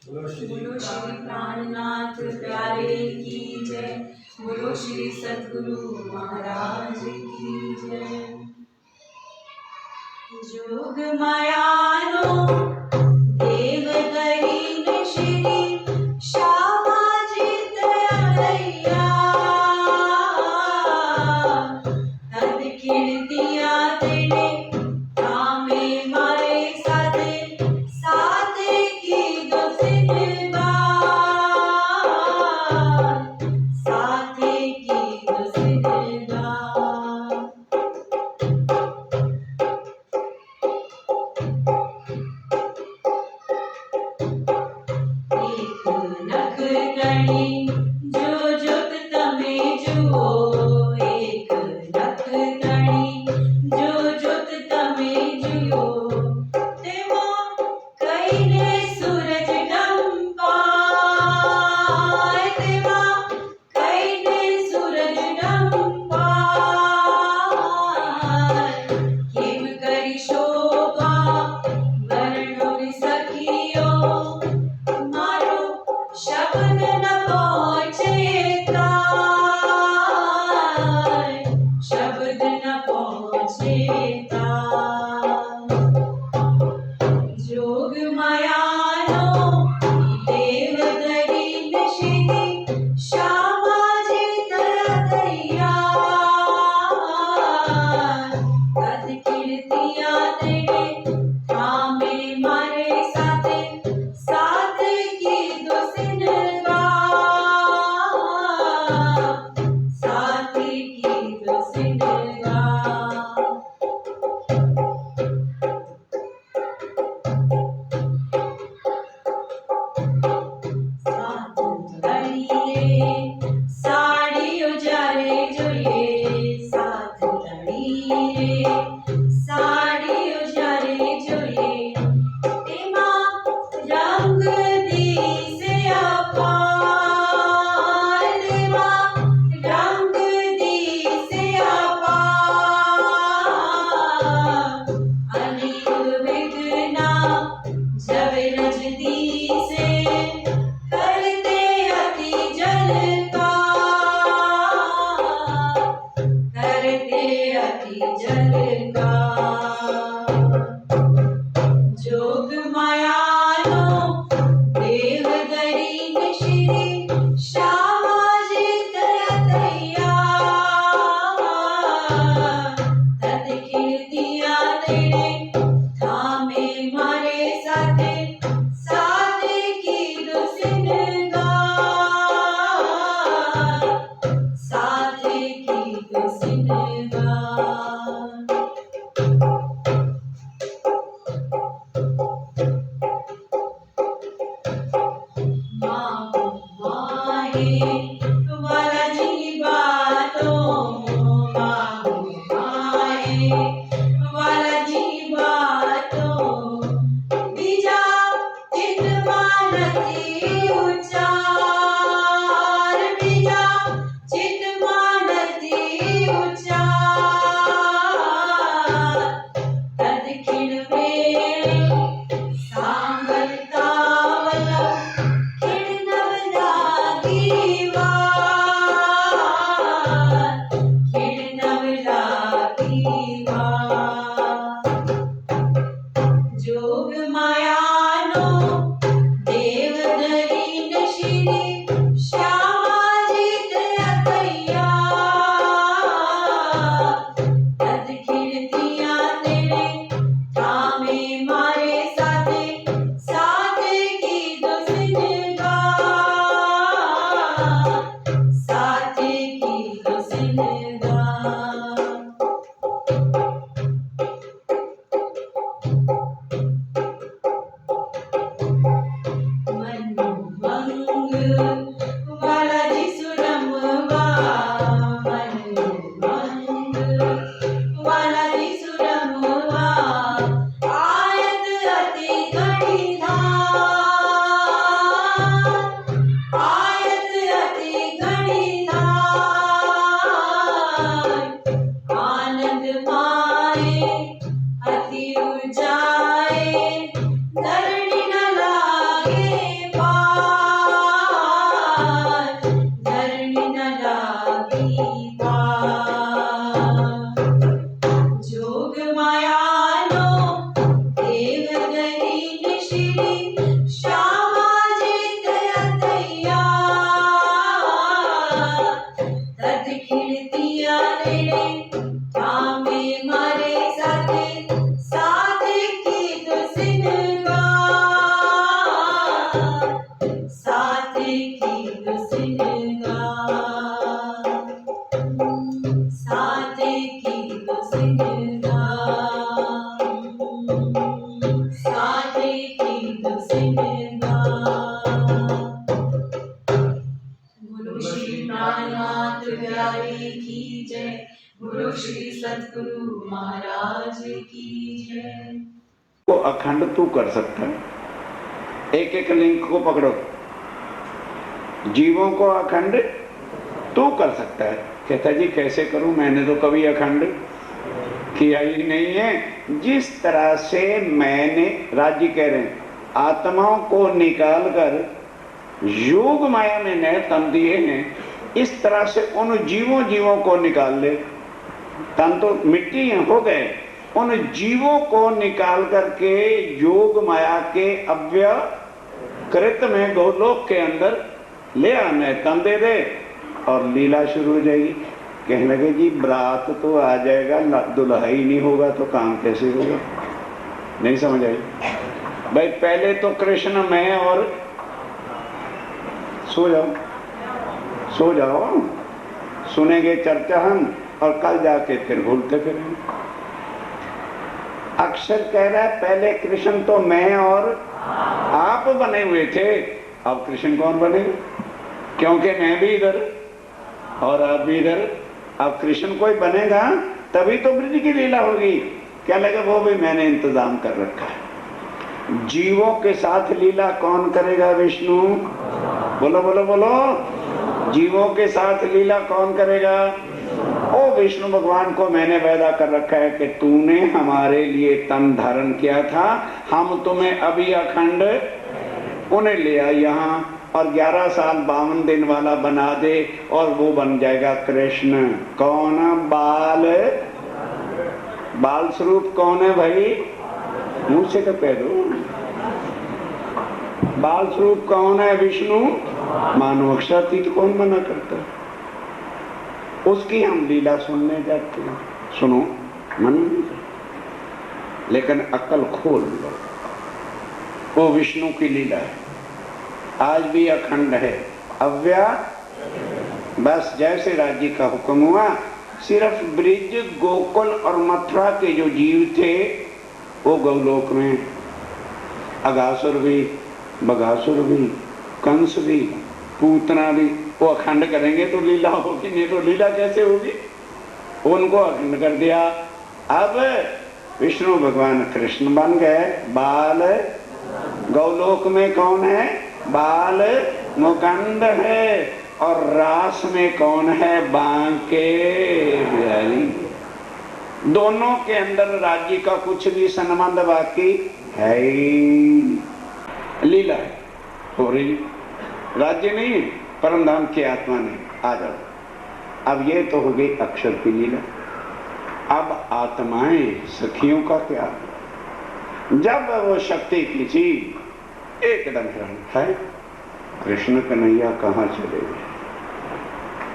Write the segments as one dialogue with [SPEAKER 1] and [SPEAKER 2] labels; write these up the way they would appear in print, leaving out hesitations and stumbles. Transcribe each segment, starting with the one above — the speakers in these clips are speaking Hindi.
[SPEAKER 1] बोलो श्री प्राणनाथ प्यारे की जय। बोलो श्री सद्गुरु महाराज की जय। जोग मायानो देव करीन श्री श्यामाजी दयालैया। हद कीर्तिया तेरे थामे मारे साधे साधे की दो सिनगा। साधे की दो सिनगा। एक नख गणी जो जुत तमे जुओ। एक नख गणी जो जुत तमे जुओ। तेमो कईने सूरज डंपा। तेमा कईने सूरज डंपा। केम करी शोभा वर्णो सखियो। मारो शब्द न पहुँचे ताय। शब्द न पहुँचे ताय। जोग मायानो देव दरीन श्री श्यामाजी दयालैया। कद कीर्तिया तेरे थामे मारे साथे साथे की दो सिनगा। साथे की दो सिनगा। साथ तड़िए साड़ी उजारे जोए। साथ तड़िए साड़ी उजारे जोए। तेमा रंग दिसे अपार। तेमा रंग दिसे अपार। अनेक विघ्ना जब रज दिसे। करते अति जलका। करते अति जलका। सतगुरु महाराज की जय।
[SPEAKER 2] को अखंड तू कर सकता है, एक एक लिंक को पकड़ो, जीवों को अखंड तू कर सकता है। कहता जी कैसे करूं, मैंने तो कभी अखंड किया ही नहीं है। जिस तरह से मैंने, राज्य कह रहे हैं, आत्माओं को निकाल कर योग माया में नए तन दिए हैं, इस तरह से उन जीवों को निकाल ले। तन तो मिट्टी हो गए, उन जीवों को निकाल करके योग माया के अव्यकृत में गोलोक के अंदर ले आने, तन दे दे और लीला शुरू हो जाएगी। कहने लगे जी बरात तो आ जाएगा, दुल्हा ही नहीं होगा तो काम कैसे होगा। नहीं समझ आई भाई। पहले तो कृष्ण मैं और सो जाओ, सुनेंगे चर्चा हम, और कल जाके फिर भूलते फिरेंगे। अक्षर कह रहा है पहले कृष्ण तो मैं और आप बने हुए थे, अब कृष्ण कौन बने, क्योंकि मैं भी इधर और आप भी इधर। अब कृष्ण कोई बनेगा तभी तो ब्रज की लीला होगी। क्या लगा, वो भी मैंने इंतजाम कर रखा है। जीवों के साथ लीला कौन करेगा, विष्णु। बोलो बोलो बोलो, जीवों के साथ लीला कौन करेगा। ओ विष्णु भगवान को मैंने वादा कर रखा है कि तूने हमारे लिए तन धारण किया था, हम तुम्हें अभी अखंड उन्हें ले आ यहाँ, और 11 साल 52 दिन वाला बना दे, और वो बन जाएगा कृष्ण। कौन, बाल स्वरूप कौन है भाई, मुंह से तो कह दो। बाल स्वरूप कौन है, विष्णु। मानो अक्षरातीत कौन मना करता है, उसकी हम लीला सुनने जाते हैं। सुनो मन, लेकिन अक्ल खोल लो, वो विष्णु की लीला है, आज भी अखंड है, अव्या। बस जैसे राज्य का हुक्म हुआ, सिर्फ ब्रिज, गोकुल और मथुरा के जो जीव थे वो गौलोक में, अगासुर भी, बगासुर भी, कंस भी, पूतना भी, वो अखंड करेंगे तो लीला होगी, नहीं तो लीला कैसे होगी। उनको अखंड कर दिया। अब विष्णु भगवान कृष्ण बन गए, बाल। गौलोक में कौन है, बाल मुकुंद है, और रास में कौन है, बांके बिहारी। दोनों के अंदर राज्य का कुछ भी संबंध बाकी है ही। लीला हो रही, राज्य नहीं, परम धाम की आत्मा ने आ जाओ। अब ये तो हो गई अक्षर की लीला। अब आत्माएं सखियों का क्या, जब वो शक्ति की चीज एकदम है, कृष्ण कन्हैया कहाँ चले गए,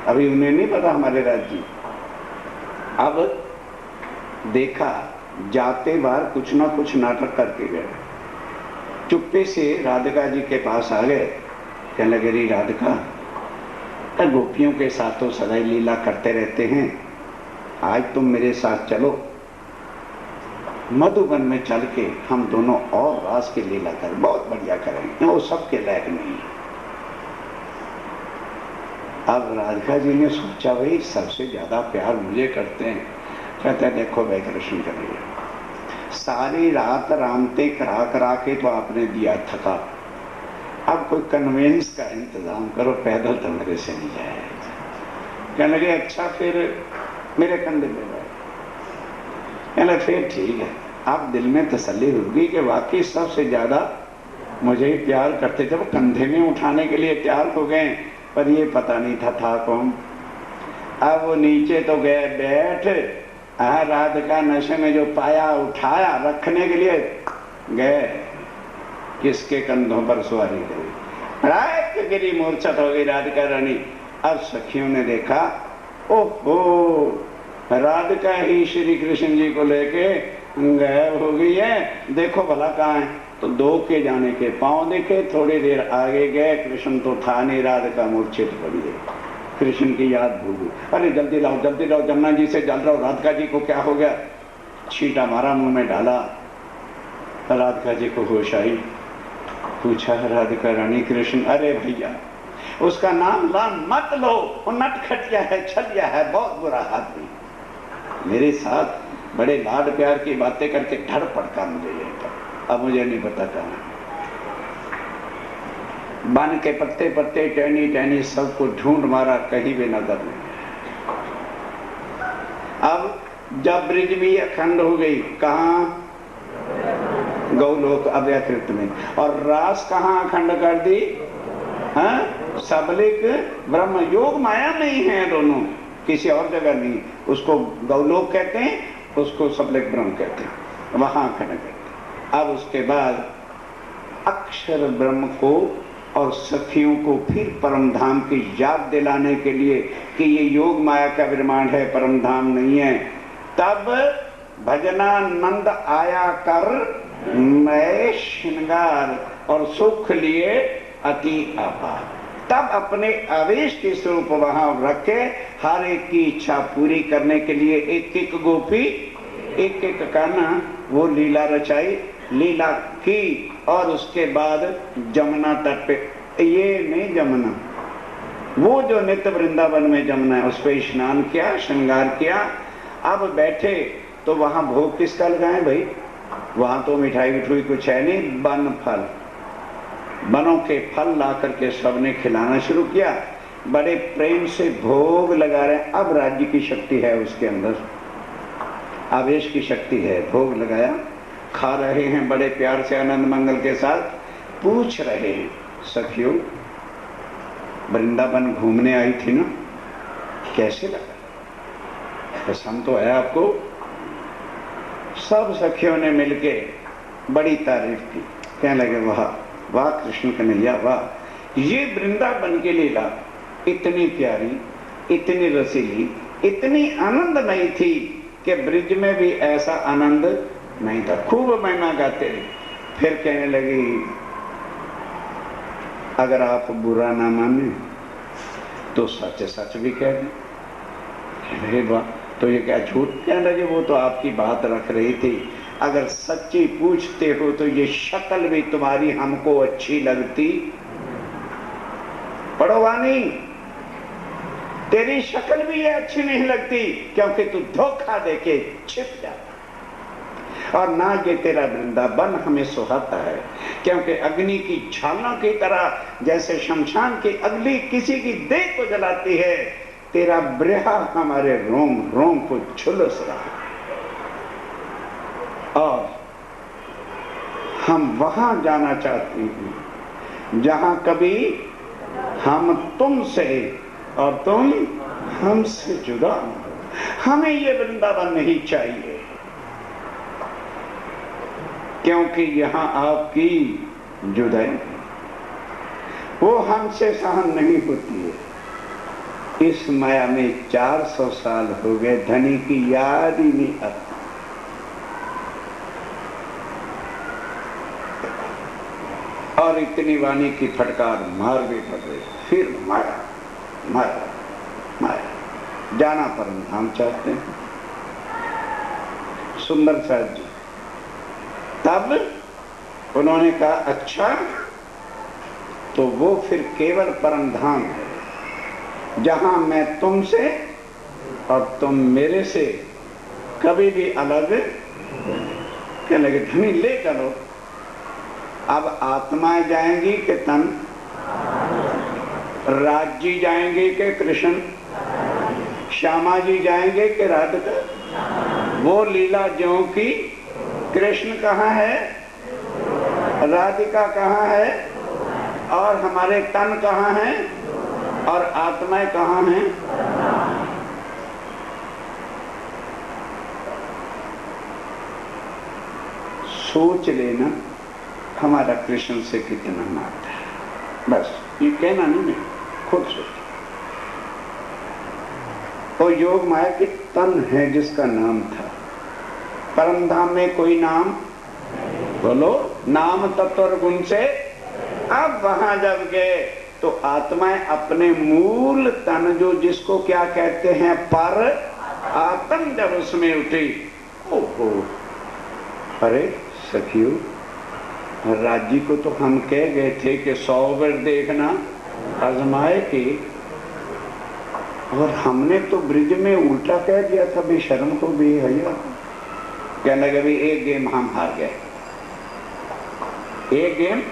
[SPEAKER 2] अभी उन्हें नहीं पता हमारे राज्य। अब देखा जाते बार कुछ ना कुछ नाटक करके गए, चुप्पे से राधिका जी के पास आ गए। कहने लगे री राधिका, गोपियों के साथ तो सदा ही लीला करते रहते हैं, आज तुम मेरे साथ चलो, मधुबन में चल के हम दोनों और रास की लीला कर, बहुत बढ़िया करेंगे, वो सबके लायक नहीं। अब राधिका जी ने सोचा भाई सबसे ज्यादा प्यार मुझे करते हैं। कहते हैं देखो भाई कृष्ण करिए, सारी रात रामते करा करा के तो आपने दिया थका, अब कोई कन्वेंस का इंतजाम करो, पैदल तो मेरे से नहीं जाएगा। कहने लगे अच्छा फिर मेरे कंधे पे जाए। कहने फिर ठीक है। आप दिल में तसल्ली होगी कि वाकई सबसे ज्यादा मुझे ही प्यार करते थे, वो कंधे में उठाने के लिए तैयार हो गए, पर ये पता नहीं था कौन। अब वो नीचे तो गए बैठ, राधिका नशे में जो पाया उठाया रखने के लिए गए, किसके कंधों पर सवारी करी, गिरी मूर्छित हो गई राधिका रानी। अब सखियों ने देखा, ओहो राधिका ही श्री कृष्ण जी को लेके गायब हो गई है, देखो भला कहाँ है। तो दो के जाने के पांव देखे, थोड़ी देर आगे गए, कृष्ण तो था नहीं, राधिका मूर्छित पड़ी है। कृष्ण की याद भूल गई, अरे जल्दी लाओ जमुना जी से जल रहा, राधिका जी को क्या हो गया। छींटा मारा, मुंह में डाला, राधिका जी को होश आई। पूछा राधिका रानी कृष्ण, अरे भैया उसका नाम मत लो, वो नटखटिया है, छलिया है, बहुत बुरा आदमी। मेरे साथ बड़े लाड प्यार की बातें करके धड़ पड़का मुझे लेकर, अब मुझे नहीं पता कहाँ। बन के पत्ते पत्ते टहनी टहनी सबको ढूंढ मारा, कहीं भी नजर नहीं। अब जब ब्रिज भी अखंड हो गई, कहाँ? गौलोक अव्यकृत में। और रास कहाँ अखंड कर दी? सबलिक ब्रह्म योग माया में ही है दोनों, किसी और जगह नहीं। उसको गौलोक कहते हैं, उसको सबलिक ब्रह्म कहते हैं, वहां अखंड कहते हैं। अब उसके बाद अक्षर ब्रह्म को और सखियों को फिर परम धाम की याद दिलाने के लिए कि ये योग माया का विमान है, परम धाम नहीं है, तब भजनानंद आया कर मैं श्रृंगार और सुख लिए अति अपार। तब अपने आवेश के स्वरूप वहां रख के हर एक की इच्छा पूरी करने के लिए एक एक गोपी, एक एक कान्हा, वो लीला रचाई, लीला की। और उसके बाद जमुना तट पे, ये नहीं जमुना, वो जो नित्य वृंदावन में जमुना है, उस पर स्नान किया, श्रृंगार किया। अब बैठे तो वहां भोग किसका लगाए भाई? वहां तो मिठाई मिठाई कुछ है नहीं, वन फल, वनों के फल ला करके सबने खिलाना शुरू किया, बड़े प्रेम से भोग लगा रहे हैं। अब राज्य की शक्ति है उसके अंदर, आवेश की शक्ति है। भोग लगाया, खा रहे हैं बड़े प्यार से, आनंद मंगल के साथ। पूछ रहे हैं, सखियों वृंदावन घूमने आई थी ना, कैसे लगा? पसंद तो है आपको? सब सखियों ने मिलके बड़ी तारीफ की, कहने लगे वाह वाह कृष्ण कन्हैया वाह, ये वृंदावन की लीला इतनी प्यारी, इतनी रसीली, इतनी आनंदमयी थी कि ब्रिज में भी ऐसा आनंद नहीं था। खूब महिमा गाते रहे। फिर कहने लगी, अगर आप बुरा ना माने तो सच सच भी कह दें। कहने लगे तो ये क्या झूठ? कहने लगे वो तो आपकी बात रख रही थी, अगर सच्ची पूछते हो तो ये शक्ल भी तुम्हारी हमको अच्छी लगती। पढ़ो वाणी, तेरी शक्ल भी ये अच्छी नहीं लगती, क्योंकि तू धोखा देके छिप जाता। और ना ये तेरा वृंदावन हमें सुहाता है, क्योंकि अग्नि की ज्वाला की तरह जैसे शमशान की अग्नि किसी की देह को जलाती है, तेरा ब्रहा हमारे रोम रोम को झुलस रहा। और हम वहां जाना चाहते हैं जहां कभी हम तुमसे और तुम हमसे जुदा हो। हमें ये वृंदावन नहीं चाहिए, क्योंकि यहां आपकी जुदाई वो हमसे सहन नहीं होती है। इस माया में 400 साल हो गए, धनी की याद ही नहीं आती। और इतनी वाणी की फटकार मार भी पड़ रही, फिर माया माया माया। जाना परम धाम चाहते हैं सुंदर साहब जी। तब उन्होंने कहा अच्छा, तो वो फिर केवल परम धाम है जहां मैं तुमसे और तुम मेरे से कभी भी अलग। क्या लगे धनी ले चलो। अब आत्माएं जाएंगी कि तन? राज जी जाएंगे कि कृष्ण? श्यामा जी जाएंगे कि राधिका? वो लीला ज्यों की, कृष्ण कहाँ है, राधिका कहाँ है, और हमारे तन कहाँ हैं, और आत्माएं कहाँ हैं? सोच लेना हमारा कृष्ण से कितना नाता है। बस ये कहना नहीं, मैं खुद सोच। और योग माया के तन है जिसका नाम था। परम धाम में कोई नाम बोलो, नाम तत्व और गुण से। अब वहां जब गए तो आत्माएं अपने मूल तन, जो जिसको क्या कहते हैं पर आत्म, जब उसमें उठी, ओहो अरे सखियों, राज्य को तो हम कह गए थे कि 100 बार देखना आजमाए की, और हमने तो ब्रिज में उल्टा कह दिया था, बेशर्म को भी हैया। कहने लगे भी एक गेम हम हार गए, एक गेम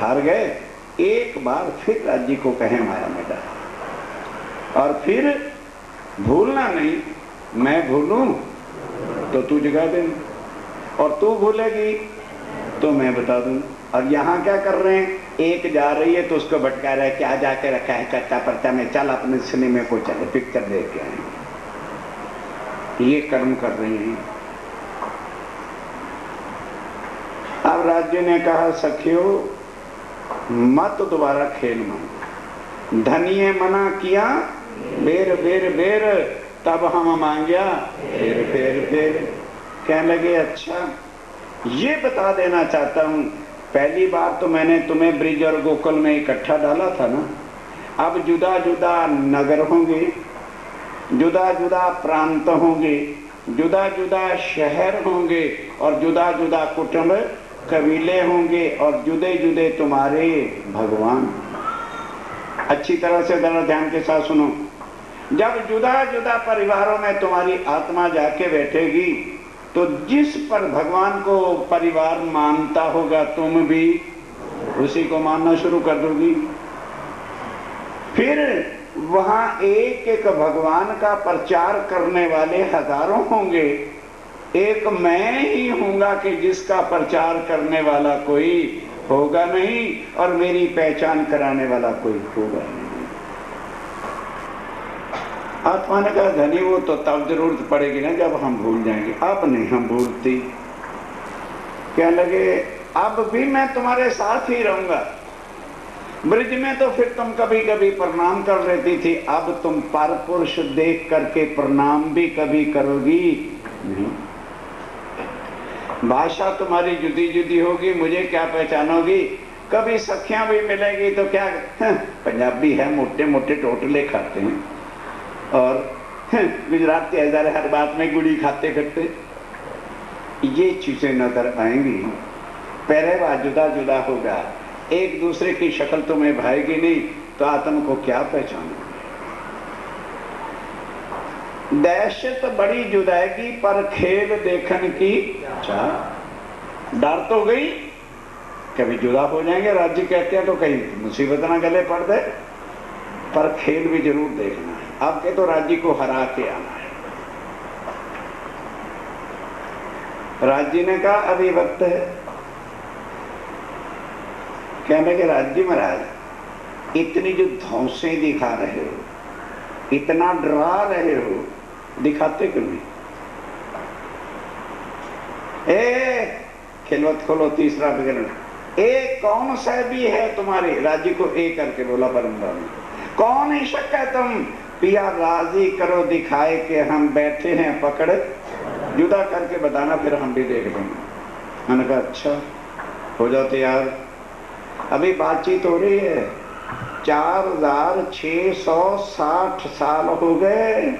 [SPEAKER 2] हार गए, एक बार फिर राज्य को कहे माया में डाल, और फिर भूलना नहीं, मैं भूलूं तो तू जगा दे, और तू भूलेगी तो मैं बता दूं। और यहाँ क्या कर रहे हैं, एक जा रही है तो उसको भटका रहा है, क्या जाके रखा है चर्चा पर्चा में, चल अपने सिनेमा को चले, पिक्चर देख के आए। ये कर्म कर रहे हैं। अब राज्य ने कहा सखियो मत दोबारा खेल मांगो, धनिये मना किया बेर बेर बेर, तब हम मांगिया फिर फिर फिर। कहने लगे अच्छा ये बता देना चाहता हूं, पहली बार तो मैंने तुम्हें ब्रिज और गोकुल में इकट्ठा डाला था ना, अब जुदा जुदा नगर होंगे, जुदा जुदा प्रांत होंगे, जुदा जुदा शहर होंगे, और जुदा जुदा कुटुंब कबीले होंगे, और जुदे जुदे तुम्हारे भगवान। अच्छी तरह से जरा ध्यान के साथ सुनो। जब जुदा जुदा परिवारों में तुम्हारी आत्मा जाके बैठेगी तो जिस पर भगवान को परिवार मानता होगा तुम भी उसी को मानना शुरू कर दोगी। फिर वहां एक एक भगवान का प्रचार करने वाले हजारों होंगे, एक मैं ही होऊंगा कि जिसका प्रचार करने वाला कोई होगा नहीं, और मेरी पहचान कराने वाला कोई होगा नहीं। आत्मा ने कहा धनी वो तो तब जरूरत पड़ेगी ना जब हम भूल जाएंगे, अब नहीं हम भूलती। क्या लगे अब भी मैं तुम्हारे साथ ही रहूंगा, ब्रिज में तो फिर तुम कभी कभी प्रणाम कर लेती थी, अब तुम पर पुरुष देख करके प्रणाम भी कभी करोगी नहीं। भाषा तुम्हारी जुदी जुदी होगी, मुझे क्या पहचानोगी, कभी सखियां भी मिलेगी तो क्या पंजाबी है, मोटे मोटे टोटले खाते हैं, और गुजराती हजारे हर बात में गुड़ी खाते करते, ये चीजें नजर आएंगी। पहरेवा जुदा जुदा होगा, एक दूसरे की शक्ल तुम्हें भाएगी नहीं, तो आत्म को क्या पहचानोगे। दहशत बड़ी जुदाएगी पर खेल देखन की चाह। डर तो गई कभी जुदा हो जाएंगे, राज्य कहते हैं तो कहीं मुसीबत ना गले पड़ दे, पर खेल भी जरूर देखना है। आपके तो राज्य को हरा के आना है। राज्य ने कहा अभी वक्त है। कहने के राज्य महाराज इतनी जो धौंसें दिखा रहे हो, इतना डरा रहे हो, दिखाते क्यों नहीं। खिलवत खोलो तीसरा विवरण, एक कौन सा भी है तुम्हारे राज्य को एक करके बोला परमदान, कौन ही शक है तुम, पिया राजी करो दिखाए कि हम बैठे हैं पकड़, जुदा करके बताना फिर हम भी देख लेंगे। मैंने कहा अच्छा हो जाओ तैयार। अभी बातचीत हो रही है, 4660 साल हो गए,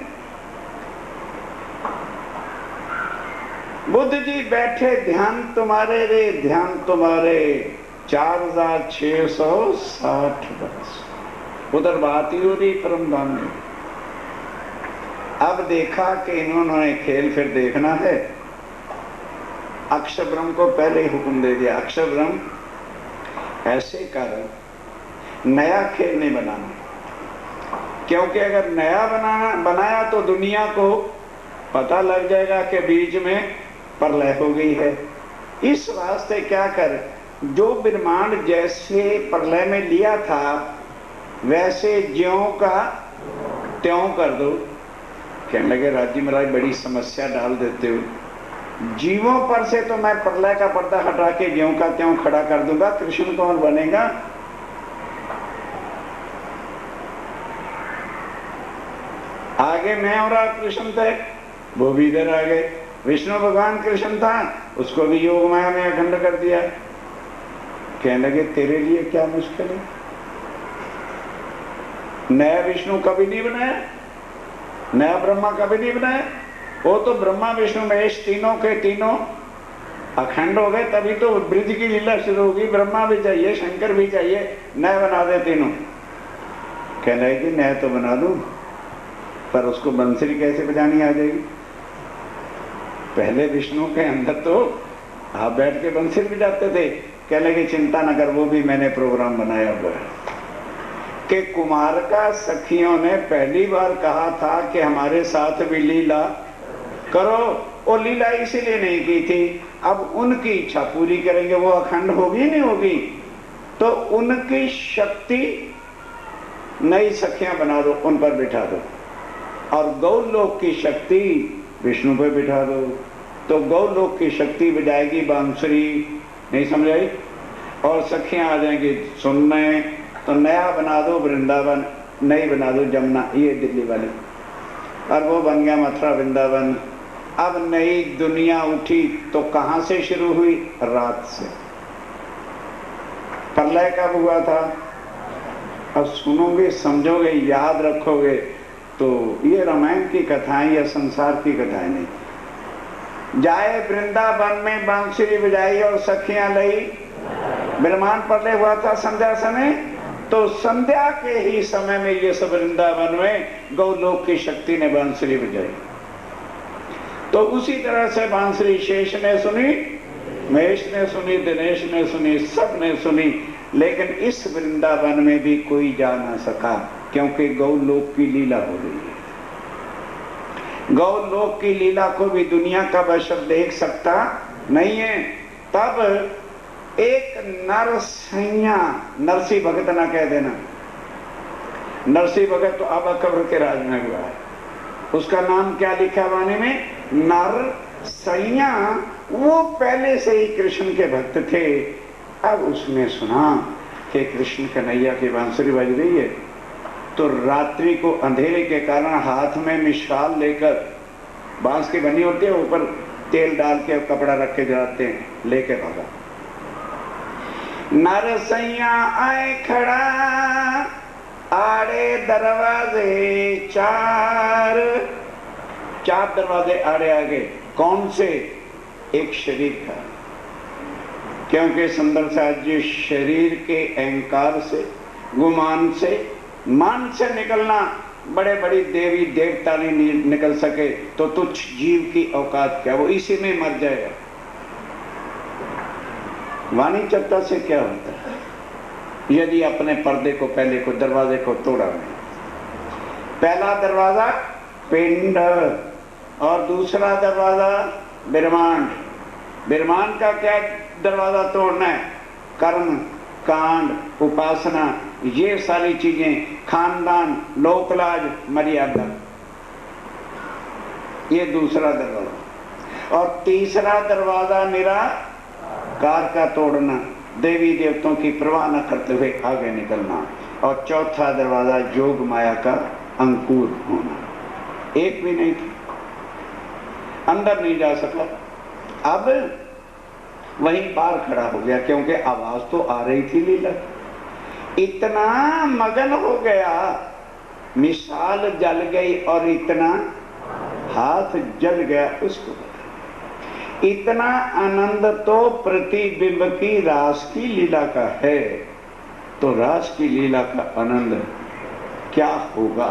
[SPEAKER 2] बुद्ध जी बैठे ध्यान तुम्हारे रे ध्यान तुम्हारे, 4660 वर्ष उधर बात ही हो रही परमधाम में। अब देखा कि इन्होंने खेल फिर देखना है, अक्षर ब्रह्म को पहले ही हुक्म दे दिया, अक्षर ब्रह्म ऐसे कर नया खेल नहीं बनाना, क्योंकि अगर नया बनाया तो दुनिया को पता लग जाएगा कि बीच में प्रलय हो गई है। इस वास्ते क्या कर, जो ब्रह्मांड जैसे प्रलय में लिया था वैसे ज्यों का त्यों कर दो। कहने लगे राज्य महाराज बड़ी समस्या डाल देते हो, जीवों पर से तो मैं प्रलय का पर्दा हटा के ज्यों का त्यों खड़ा कर दूंगा, कृष्ण कौन बनेगा। आगे मैं और आप कृष्ण थे, वो भी इधर आ गए, विष्णु भगवान कृष्ण था, उसको भी योग माया में अखंड कर दिया। कहने लगे तेरे लिए क्या मुश्किल है, नया विष्णु कभी नहीं बनाया, नया ब्रह्मा कभी नहीं बनाया, वो तो ब्रह्मा विष्णु महेश तीनों के तीनों अखंड हो गए, तभी तो ब्रिज की लीला शुरू होगी। ब्रह्मा भी चाहिए, शंकर भी चाहिए, नया बना दे तीनों। कहने लगे नया तो बना दूं, पर उसको बंसुरी कैसे बजानी आ जाएगी? पहले विष्णु के अंदर तो आप बैठ के बंसुरी बजाते थे। कह लगे चिंता न कर, वो भी मैंने प्रोग्राम बनाया हुआ है कि कुमार का सखियों ने पहली बार कहा था कि हमारे साथ भी लीला करो। वो लीला इसीलिए नहीं की थी, अब उनकी इच्छा पूरी करेंगे। वो अखंड होगी नहीं होगी, तो उनकी शक्ति नई सखियां बना दो, उन पर बिठा दो, और गौलोक की शक्ति विष्णु पर बिठा दो। तो गौलोक की शक्ति बजाएगी बांसुरी, नहीं समझ आई? और सखियां आ जाएंगी सुनने। तो नया बना दो वृंदावन, नई बना दो जमुना, ये दिल्ली वाली, और वो बन गया मथुरा वृंदावन। अब नई दुनिया उठी तो कहां से शुरू हुई? रात से। प्रलय कब हुआ था? अब सुनोगे, समझोगे, याद रखोगे तो ये रामायण की कथाएं या संसार की कथाएं नहीं। जाए वृंदावन में बांसुरी बजाई और सखियां लई। ब्रह्मांड प्रलय हुआ था संध्या समय, तो संध्या के ही समय में ये सब वृंदावन में गौलोक की शक्ति ने बांसुरी बजाई। तो उसी तरह से बांसुरी शेष ने सुनी, महेश ने सुनी, दिनेश ने सुनी, सब ने सुनी, लेकिन इस वृंदावन में भी कोई जा ना सका, क्योंकि गौलोक की लीला हो रही है। गौलोक की लीला को भी दुनिया का बशर देख सकता नहीं है। तब एक नरसैया, नरसी भगत ना कह देना, नरसी भगत तो अब अकबर के राज में हुआ है, उसका नाम क्या लिखा वाणी में? नरसैया। वो पहले से ही कृष्ण के भक्त थे। अब उसने सुना कि कृष्ण कन्हैया की बांसुरी बज रही है, तो रात्रि को अंधेरे के कारण हाथ में मिसाल लेकर, बांस की बनी होती है, ऊपर तेल डाल के कपड़ा रख के जाते हैं, लेके भागा। नरसैया आए खड़ा, आड़े दरवाजे चार दरवाजे आड़े आगे। कौन से? एक शरीर का, क्योंकि सुंदर साथ जी शरीर के अहंकार से, गुमान से, मान से निकलना, बड़े बड़ी देवी देवता नहीं निकल सके, तो तुच्छ जीव की औकात क्या, वो इसी में मर जाएगा। वाणी चर्चा से क्या होता है यदि अपने पर्दे को, पहले को, दरवाजे को तोड़ा नहीं? पहला दरवाजा पिंड और दूसरा दरवाजा ब्रह्मांड। ब्रह्मांड का क्या दरवाजा तोड़ना है? कर्म, कांड, उपासना, ये सारी चीजें, खानदान, लोकलाज, मर्यादा, ये दूसरा दरवाजा। और तीसरा दरवाजा निराकार का तोड़ना, देवी देवताओं की परवाह न करते हुए आगे निकलना। और चौथा दरवाजा जोग माया का अंकुर होना। एक भी नहीं था, अंदर नहीं जा सका। अब वहीं पार खड़ा हो गया, क्योंकि आवाज तो आ रही थी लीला। इतना मगन हो गया, मिसाल जल गई और इतना हाथ जल गया, उसको इतना आनंद तो प्रतिबिंब की रास की लीला का है, तो रास की लीला का आनंद क्या होगा?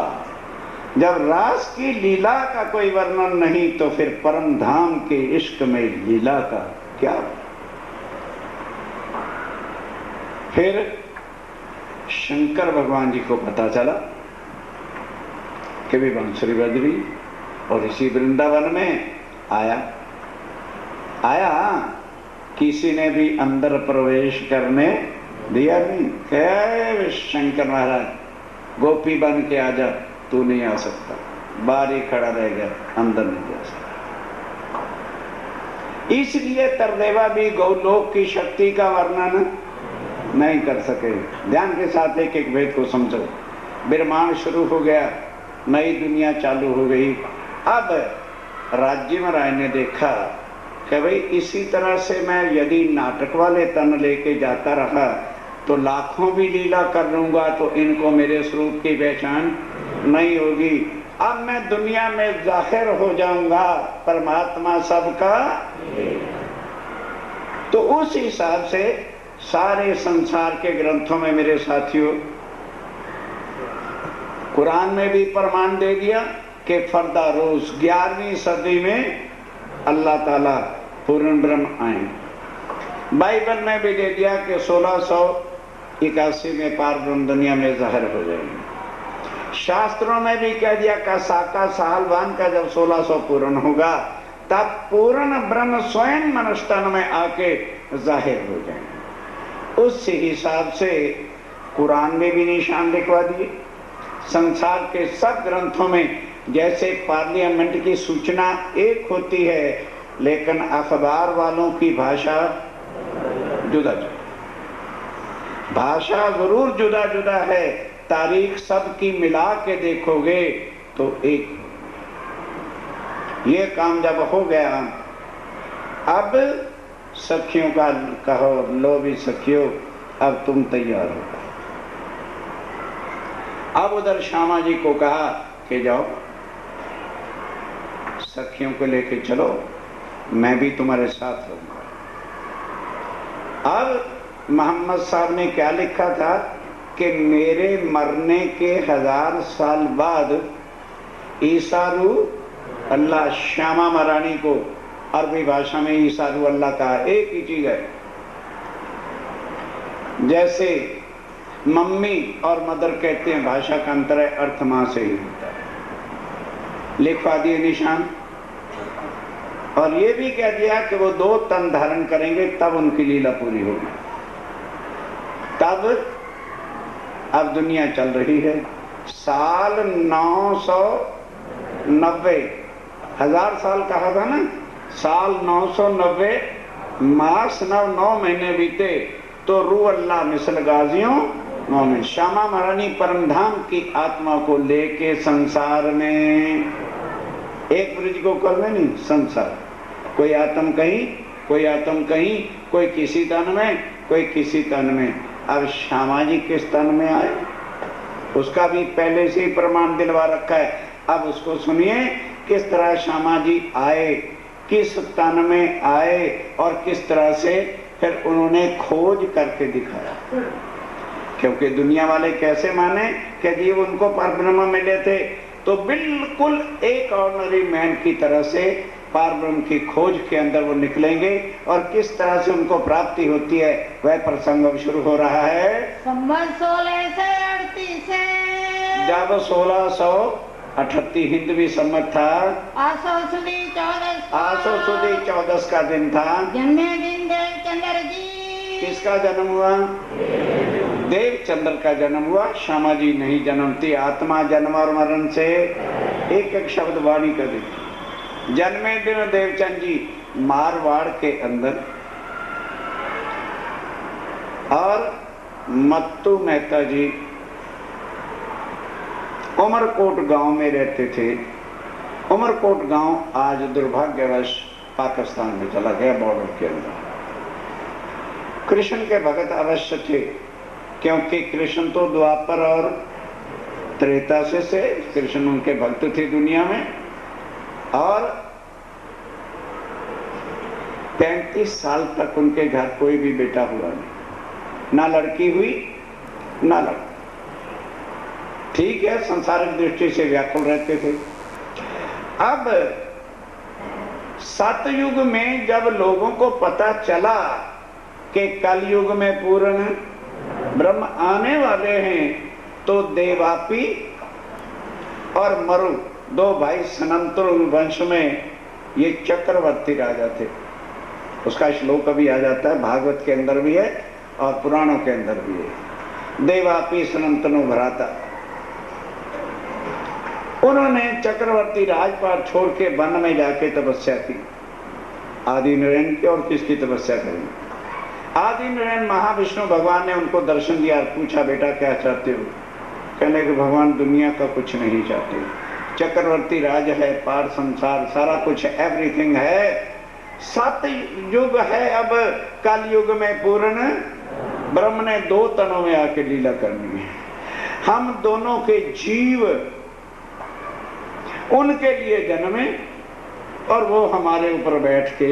[SPEAKER 2] जब रास की लीला का कोई वर्णन नहीं, तो फिर परम धाम के इश्क में लीला का क्या? फिर शंकर भगवान जी को पता चला कि भी बांसुरी बज रही, और इसी वृंदावन में आया किसी ने भी अंदर प्रवेश करने दिया नहीं। कहे शंकर महाराज गोपी बन के आजा, तू नहीं आ सकता, बाहर ही खड़ा रह गया, अंदर नहीं जा सकता। इसलिए तरदेवा भी गौलोक की शक्ति का वर्णन नहीं कर सके। ध्यान के साथ एक एक वेद को समझो। ब्रह्मांड शुरू हो गया, नई दुनिया चालू हो गई। अब राज्य में राय ने देखा कि भाई इसी तरह से मैं यदि नाटक वाले तन लेके जाता रहा तो लाखों भी लीला कर लूंगा तो इनको मेरे स्वरूप की पहचान नहीं होगी। अब मैं दुनिया में जाहिर हो जाऊंगा, परमात्मा सबका। तो उस हिसाब से सारे संसार के ग्रंथों में मेरे साथियों, कुरान में भी प्रमाण दे दिया, कि फरदा रोज 11वीं सदी में अल्लाह ताला पूर्ण ब्रह्म आए। बाइबल में भी दे दिया कि 1681 में पार ब्रह्म दुनिया में ज़ाहिर हो जाएंगे। शास्त्रों में भी कह दिया कि साका सालवान का जब 1600 पूर्ण होगा तब पूर्ण ब्रह्म स्वयं मनुष्य तन में आके जाहिर हो जाएंगे। उस हिसाब से कुरान में भी निशान लिखवा दिए। संसार के सब ग्रंथों में जैसे पार्लियामेंट की सूचना एक होती है, लेकिन अखबार वालों की भाषा जुदा जुदा, भाषा जरूर जुदा जुदा है, तारीख सब की मिला के देखोगे तो एक। ये काम जब हो गया, अब सखियों का कहो, लो भी सखियों अब तुम तैयार हो। अब उधर श्यामा जी को कहा कि जाओ सखियों को लेके चलो, मैं भी तुम्हारे साथ रहूंगा। अब मोहम्मद साहब ने क्या लिखा था कि मेरे मरने के 1000 साल बाद ईसारू अल्लाह, श्यामा महारानी को अरबी भाषा में ईसारू अल्लाह का एक ही चीज है। जैसे मम्मी और मदर कहते हैं, भाषा का अंतर है, अर्थ मां से ही होता है। लिखवा दिए निशान। और ये भी कह दिया कि वो 2 तन धारण करेंगे तब उनकी लीला पूरी होगी। तब अब दुनिया चल रही है। साल 990, 1000 साल कहा था ना, साल 990 मास 9 महीने बीते तो रू अल्लाह मिसल गाजियों मोमिन। श्यामा महारानी परमधाम की आत्मा को लेके संसार में, एक ब्रिज को कर में नहीं, संसार, कोई आत्म कहीं, कोई आत्म कहीं, कोई किसी तन में, कोई किसी तन में। अब श्यामा जी किस तन में आए उसका भी पहले से ही प्रमाण दिलवा रखा है। अब उसको सुनिए किस तरह श्यामा जी आए, किस तन में आए और किस तरह से फिर उन्होंने खोज करके दिखाया। क्योंकि दुनिया वाले कैसे माने कि जी उनको परब्रह्म मिले थे, तो बिल्कुल एक ऑर्डिनरी मैन की तरह से पारब्रह्म की खोज के अंदर वो निकलेंगे और किस तरह से उनको प्राप्ति होती है वह प्रसंग अब शुरू हो रहा है।
[SPEAKER 3] संवत 1638
[SPEAKER 2] जब 1638 हिंदवी सम्मत था,
[SPEAKER 3] आसो सुदी
[SPEAKER 2] 14 का दिन था।
[SPEAKER 3] जन्मे दिन देवचंद्र जी,
[SPEAKER 2] किसका जन्म हुआ? देवचंद्र का जन्म हुआ। श्यामा जी नहीं जन्मती। आत्मा जन्म और मरण से एक एक शब्द वाणी कर देती। जन्मे दिन देवचंद जी मारवाड़ के अंदर, और मत्तू मेहता जी उमरकोट गांव में रहते थे। उमरकोट गांव आज दुर्भाग्यवश पाकिस्तान में चला गया, बॉर्डर के अंदर। कृष्ण के भगत अवश्य थे, क्योंकि कृष्ण तो द्वापर और त्रेता से कृष्ण उनके भक्त थे दुनिया में। और 35 साल तक उनके घर कोई भी बेटा हुआ नहीं, ना लड़की हुई ना लड़का। ठीक है, संसारिक दृष्टि से व्याकुल रहते थे। अब सतयुग में जब लोगों को पता चला कि कलयुग में पूर्ण ब्रह्म आने वाले हैं, तो देवापी और मरु 2 भाई सनंतर वंश में ये चक्रवर्ती राजा थे। उसका श्लोक अभी आ जाता है, भागवत के अंदर भी है और पुराणों के अंदर भी है। देवापी सनंतनु भ्राता, उन्होंने चक्रवर्ती राजपाट छोड़ के वन में जाके तपस्या की। आदि नारायण की और किसकी तपस्या करेंगे? आदि नारायण महाविष्णु भगवान ने उनको दर्शन दिया, पूछा बेटा क्या चाहते हो? कहने कि भगवान दुनिया का कुछ नहीं चाहते, चक्रवर्ती राज है, पार संसार सारा कुछ एवरीथिंग है, सतयुग है, अब कल युग में पूर्ण ब्रह्म ने 2 तनों में आके लीला करनी है। हम दोनों के जीव उनके लिए जन्मे और वो हमारे ऊपर बैठ के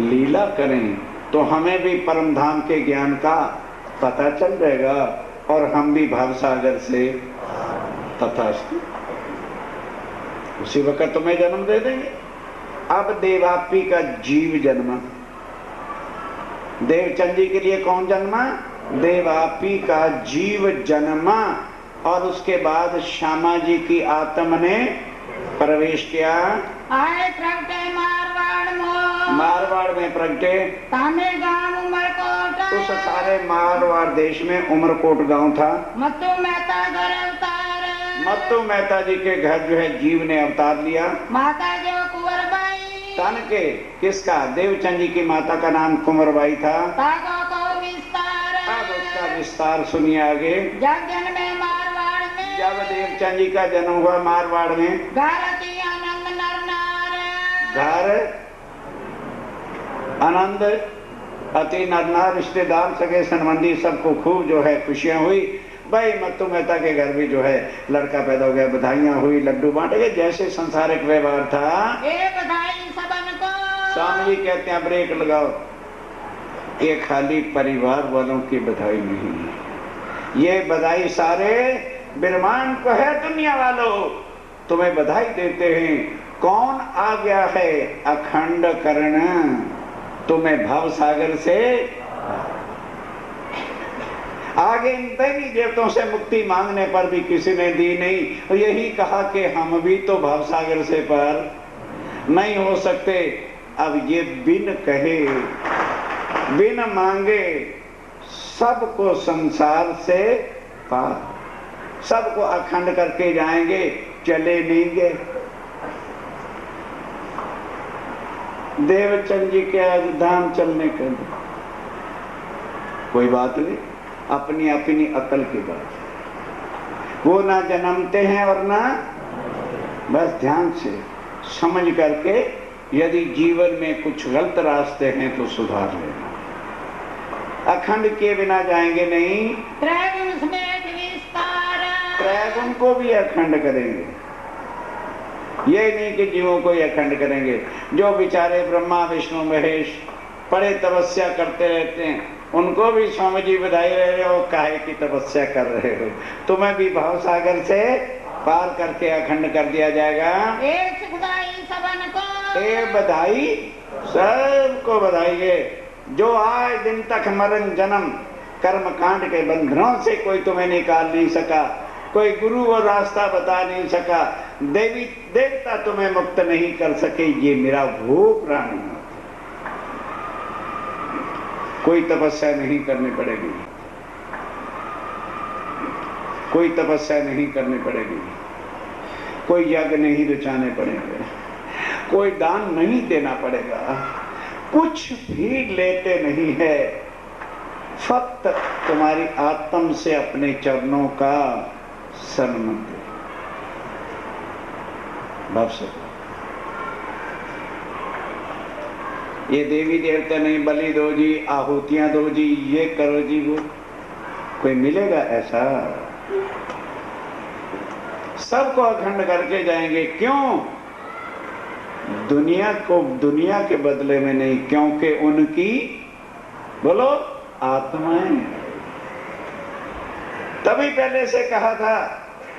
[SPEAKER 2] लीला करें, तो हमें भी परम धाम के ज्ञान का पता चल जाएगा और हम भी भावसागर से तथास्तु। उसी वक्त तुम्हें जन्म दे देंगे। अब देवापी का जीव जन्मा, देवचंद जी के लिए कौन जन्मा? देवापी का जीव जन्मा। और उसके बाद श्यामा जी की आत्मा ने प्रवेश किया।
[SPEAKER 3] आए प्रगटे मारवाड़ में,
[SPEAKER 2] मारवाड़ में प्रगटे।
[SPEAKER 3] तामे गांव उमरकोट,
[SPEAKER 2] उस सारे मारवाड़ देश में उमरकोट गांव था।
[SPEAKER 3] मत्तू मेहता घर अवतार,
[SPEAKER 2] मत्तू मेहता जी के घर जो है जीव ने अवतार लिया।
[SPEAKER 3] माता जो कुंवरबाई,
[SPEAKER 2] तन के किसका? देवचंद जी की माता का नाम कुंवरबाई था।
[SPEAKER 3] तागो को विस्तार,
[SPEAKER 2] अब उसका विस्तार सुनिए आगे।
[SPEAKER 3] जब जन्मे मारवाड़ में,
[SPEAKER 2] जब देवचंद जी का जन्म हुआ मारवाड़ में,
[SPEAKER 3] गारती आनंद नर नार,
[SPEAKER 2] घर आनंद अति नरनार रिश्तेदार सगे संबंधी सबको खूब जो है खुशियां हुई। भाई मत्तू मेहता के घर भी जो है लड़का पैदा हो गया, बधाइयां हुई, लड्डू बांटे गए, जैसे संसारिक व्यवहार था।
[SPEAKER 3] ए बधाई सबन को,
[SPEAKER 2] स्वामी जी कहते हैं ब्रेक लगाओ, ये खाली परिवार वालों की बधाई नहीं है, ये बधाई सारे ब्रह्मांड को है। दुनिया वालों तुम्हें बधाई देते हैं। कौन आ गया है? अखंड कर्ण तुम्हें भव सागर से आगे। इन दैवी देवताओं से मुक्ति मांगने पर भी किसी ने दी नहीं, और यही कहा कि हम भी तो भव सागर से पार नहीं हो सकते। अब ये बिन कहे बिन मांगे सबको संसार से पार, सबको अखंड करके जाएंगे, चले नहीं गए। देवचंद जी के आज धाम चलने का कोई बात नहीं, अपनी अपनी अकल की बात। वो ना जन्मते हैं और ना, बस ध्यान से समझ करके यदि जीवन में कुछ गलत रास्ते हैं तो सुधार लेना। अखंड के बिना जाएंगे नहीं।
[SPEAKER 3] त्रैगुण समेत विस्तार,
[SPEAKER 2] त्रैगुण को भी अखंड करेंगे, ये नहीं कि जीवों को ही अखंड करेंगे। जो बेचारे ब्रह्मा विष्णु महेश बड़े तपस्या करते रहते हैं, उनको भी स्वामी जी बधाई रह रहे हो, काहे की तपस्या कर रहे हो? तुम्हें भी भाव सागर से पार करके अखंड कर दिया जाएगा।
[SPEAKER 3] एक सुखदाई सबन को,
[SPEAKER 2] ए बधाई सबको बधाई है। जो आज दिन तक मरण जन्म कर्म कांड के बंधनों से कोई तुम्हें निकाल नहीं सका, कोई गुरु और रास्ता बता नहीं सका, देवी देवता तुम्हें मुक्त नहीं कर सके, ये मेरा वो प्राणी। कोई तपस्या नहीं करनी पड़ेगी, कोई तपस्या नहीं करनी पड़ेगी, कोई यज्ञ नहीं रचाने पड़ेंगे, कोई दान नहीं देना पड़ेगा, कुछ भी लेते नहीं है। फक्त तुम्हारी आत्म से अपने चरणों का सन्मान दे। बस ये देवी देवता नहीं, बलि दो जी, आहुतियां दो जी, ये करो जी, वो कोई मिलेगा ऐसा? सबको अखंड करके जाएंगे। क्यों? दुनिया को दुनिया के बदले में नहीं, क्योंकि उनकी बोलो आत्माएं। तभी पहले से कहा था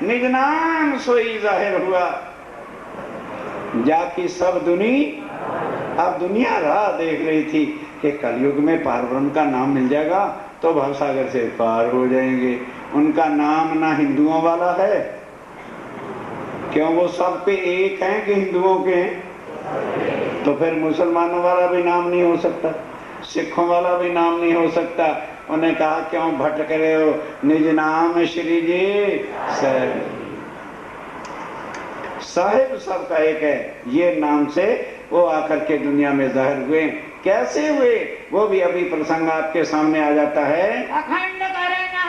[SPEAKER 2] निज नाम सोई जाहिर हुआ, जाकी सब दुनिया। अब दुनिया राह देख रही थी कि कलयुग में पार्वती का नाम मिल जाएगा तो भवसागर से पार हो जाएंगे। उनका नाम ना हिंदुओं वाला है, क्यों? वो सब पे एक हैं कि हिंदुओं के हैं? तो फिर मुसलमानों वाला भी नाम नहीं हो सकता, सिखों वाला भी नाम नहीं हो सकता। उन्हें कहा क्यों भटक रहे हो, निज नाम श्री जी साहिब सबका एक है। ये नाम से वो आकर के दुनिया में जाहिर हुए। कैसे हुए वो भी अभी प्रसंग आपके सामने आ जाता है।
[SPEAKER 3] अखंड करेंगे,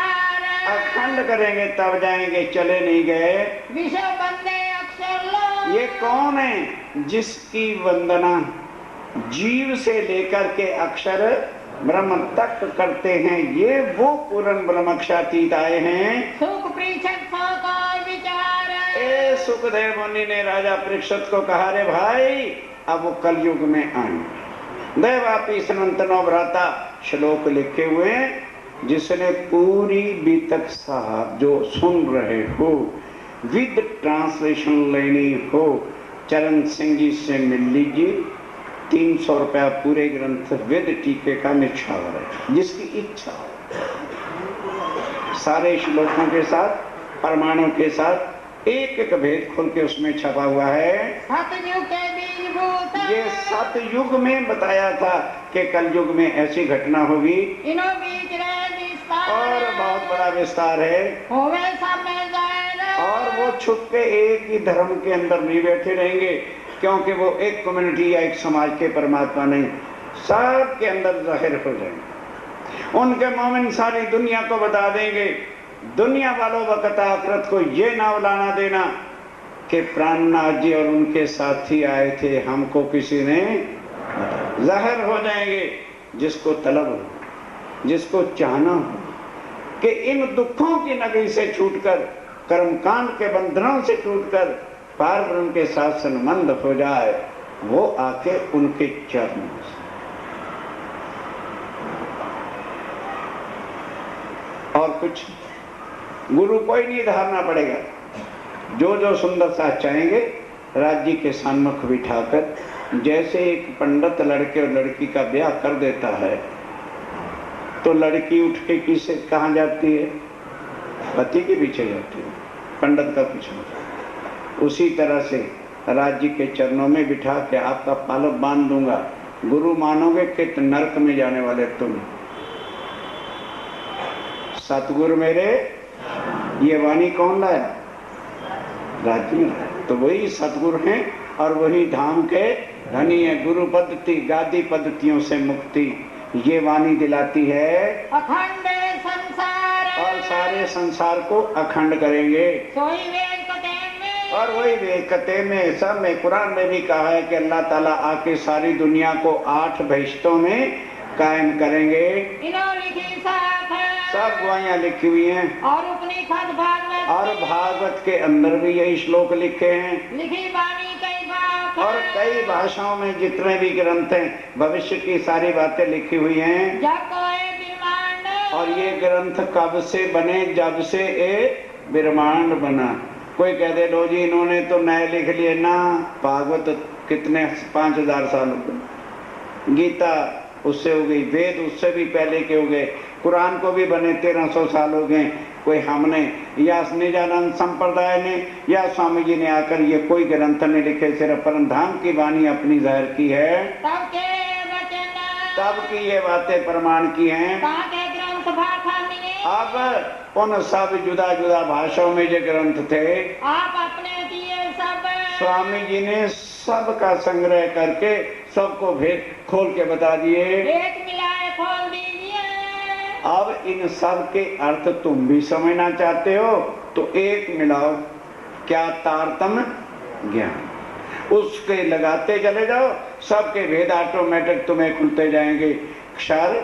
[SPEAKER 2] अखंड करेंगे तब जाएंगे, चले नहीं गए।
[SPEAKER 3] विषय बंदे अक्षर लो।
[SPEAKER 2] ये कौन है जिसकी वंदना जीव से लेकर के अक्षर ब्रह्म तक करते हैं? ये वो पूर्ण ब्रह्मक्षातीत आए हैं।
[SPEAKER 3] सुख परीक्षक को विचार।
[SPEAKER 2] ए सुखदेव मुनि ने राजा परीक्षित को कहा, रे भाई अब वो कलयुग में आए। देवापी सनंतनो भ्राता श्लोक लिखे हुए, जिसने पूरी बीतक साहब जो सुन रहे हो, विद ट्रांसलेशन लेनी हो चरण सिंह जी से मिल लीजिए। 300 रुपया पूरे ग्रंथ विद टीके का निछावर है, जिसकी इच्छा हो। सारे श्लोकों के साथ, प्रमाणों के साथ, एक एक भेद खोल के उसमें छपा हुआ है।
[SPEAKER 3] सतयुग के बीजभूत
[SPEAKER 2] ये सतयुग में बताया था कि कलयुग में ऐसी घटना होगी,
[SPEAKER 3] इनो बीच रहे विस्तार
[SPEAKER 2] और बहुत बड़ा विस्तार है।
[SPEAKER 3] होवे सब में जाएगा
[SPEAKER 2] और वो छुप के एक ही धर्म के अंदर नहीं बैठे रहेंगे, क्योंकि वो एक कम्युनिटी या एक समाज के परमात्मा नहीं, सब के अंदर जाहिर हो जाएंगे। उनके मोमिन सारी दुनिया को बता देंगे। दुनिया वालों वक़्त आखिरत को ये ना उलाना देना कि प्राणनाथ जी और उनके साथी आए थे, हमको किसी ने जाहिर हो जाएंगे। जिसको तलब हो, जिसको चाहना हो कि इन दुखों की नगरी से छूटकर, कर्मकांड के बंधनों से टूटकर पार ब्रह्म के साथ संबंध हो जाए, वो आके उनके चरणों से। और कुछ गुरु कोई नहीं धारना पड़ेगा। जो जो सुंदरता चाहेंगे राज्य के सन्मुख बिठाकर, जैसे एक पंडित लड़के और लड़की का ब्याह कर देता है तो लड़की उठ के किसे कहाँ जाती है? पति के पीछे जाती है, पंडित का पीछे। उसी तरह से राज्य के चरणों में बिठा के आपका पालक बांध दूंगा। गुरु मानोगे कि नरक में जाने वाले तुम। सतगुरु मेरे, ये वाणी कौन लाया? राज्य में लाया। तो वही सतगुरु हैं और वही धाम के धनी है। गुरु पद्धति, गादी पद्धतियों से मुक्ति ये वाणी दिलाती है,
[SPEAKER 3] अखंड संसार
[SPEAKER 2] और सारे संसार को अखंड करेंगे।
[SPEAKER 3] सोई वेद कते में
[SPEAKER 2] और वही वेद कते में, सब में, कुरान में भी कहा है कि अल्लाह ताला आके सारी दुनिया को 8 बहिश्तों में कायम करेंगे।
[SPEAKER 3] इनो लिखी साथ है
[SPEAKER 2] सब गवाहियां लिखी हुई हैं,
[SPEAKER 3] और उपनिषद भागवत
[SPEAKER 2] और भागवत के अंदर भी यही श्लोक लिखे हैं,
[SPEAKER 3] लिखी वाणी कई बात
[SPEAKER 2] और कई भाषाओं में जितने भी ग्रंथ हैं भविष्य की सारी बातें लिखी हुई हैं।
[SPEAKER 3] जब कोई ब्रह्मांड
[SPEAKER 2] और ये ग्रंथ कब से बने? जब से ये ब्रह्मांड बना। कोई कह दे लो जी इन्होंने तो नए लिख लिए ना। भागवत कितने 5000 साल हो गए, गीता उससे हो गई, वेद उससे भी पहले के हो गए, कुरान को भी बने 1300 साल हो गए। कोई हमने या निजानंद संप्रदाय ने या स्वामी जी ने आकर ये कोई ग्रंथ नहीं लिखे, सिर्फ परम धाम की वाणी अपनी जाहिर की है।
[SPEAKER 3] तब के वचन
[SPEAKER 2] तब की ये बातें प्रमाण की हैं।
[SPEAKER 3] कहाँ के ग्रंथ भाषा मिले
[SPEAKER 2] अब उन सब जुदा जुदा भाषाओं में जो ग्रंथ थे,
[SPEAKER 3] आप अपने दिए सब
[SPEAKER 2] स्वामी जी ने सबका संग्रह करके सबको भेद खोल के बता दिए।
[SPEAKER 3] एक मिलाए खोल दीजिए।
[SPEAKER 2] अब इन सब के अर्थ तुम भी समझना चाहते हो तो एक मिलाओ, क्या तारतम्य ज्ञान, उसके लगाते चले जाओ, सबके भेद ऑटोमेटिक तुम्हें खुलते जाएंगे। क्षर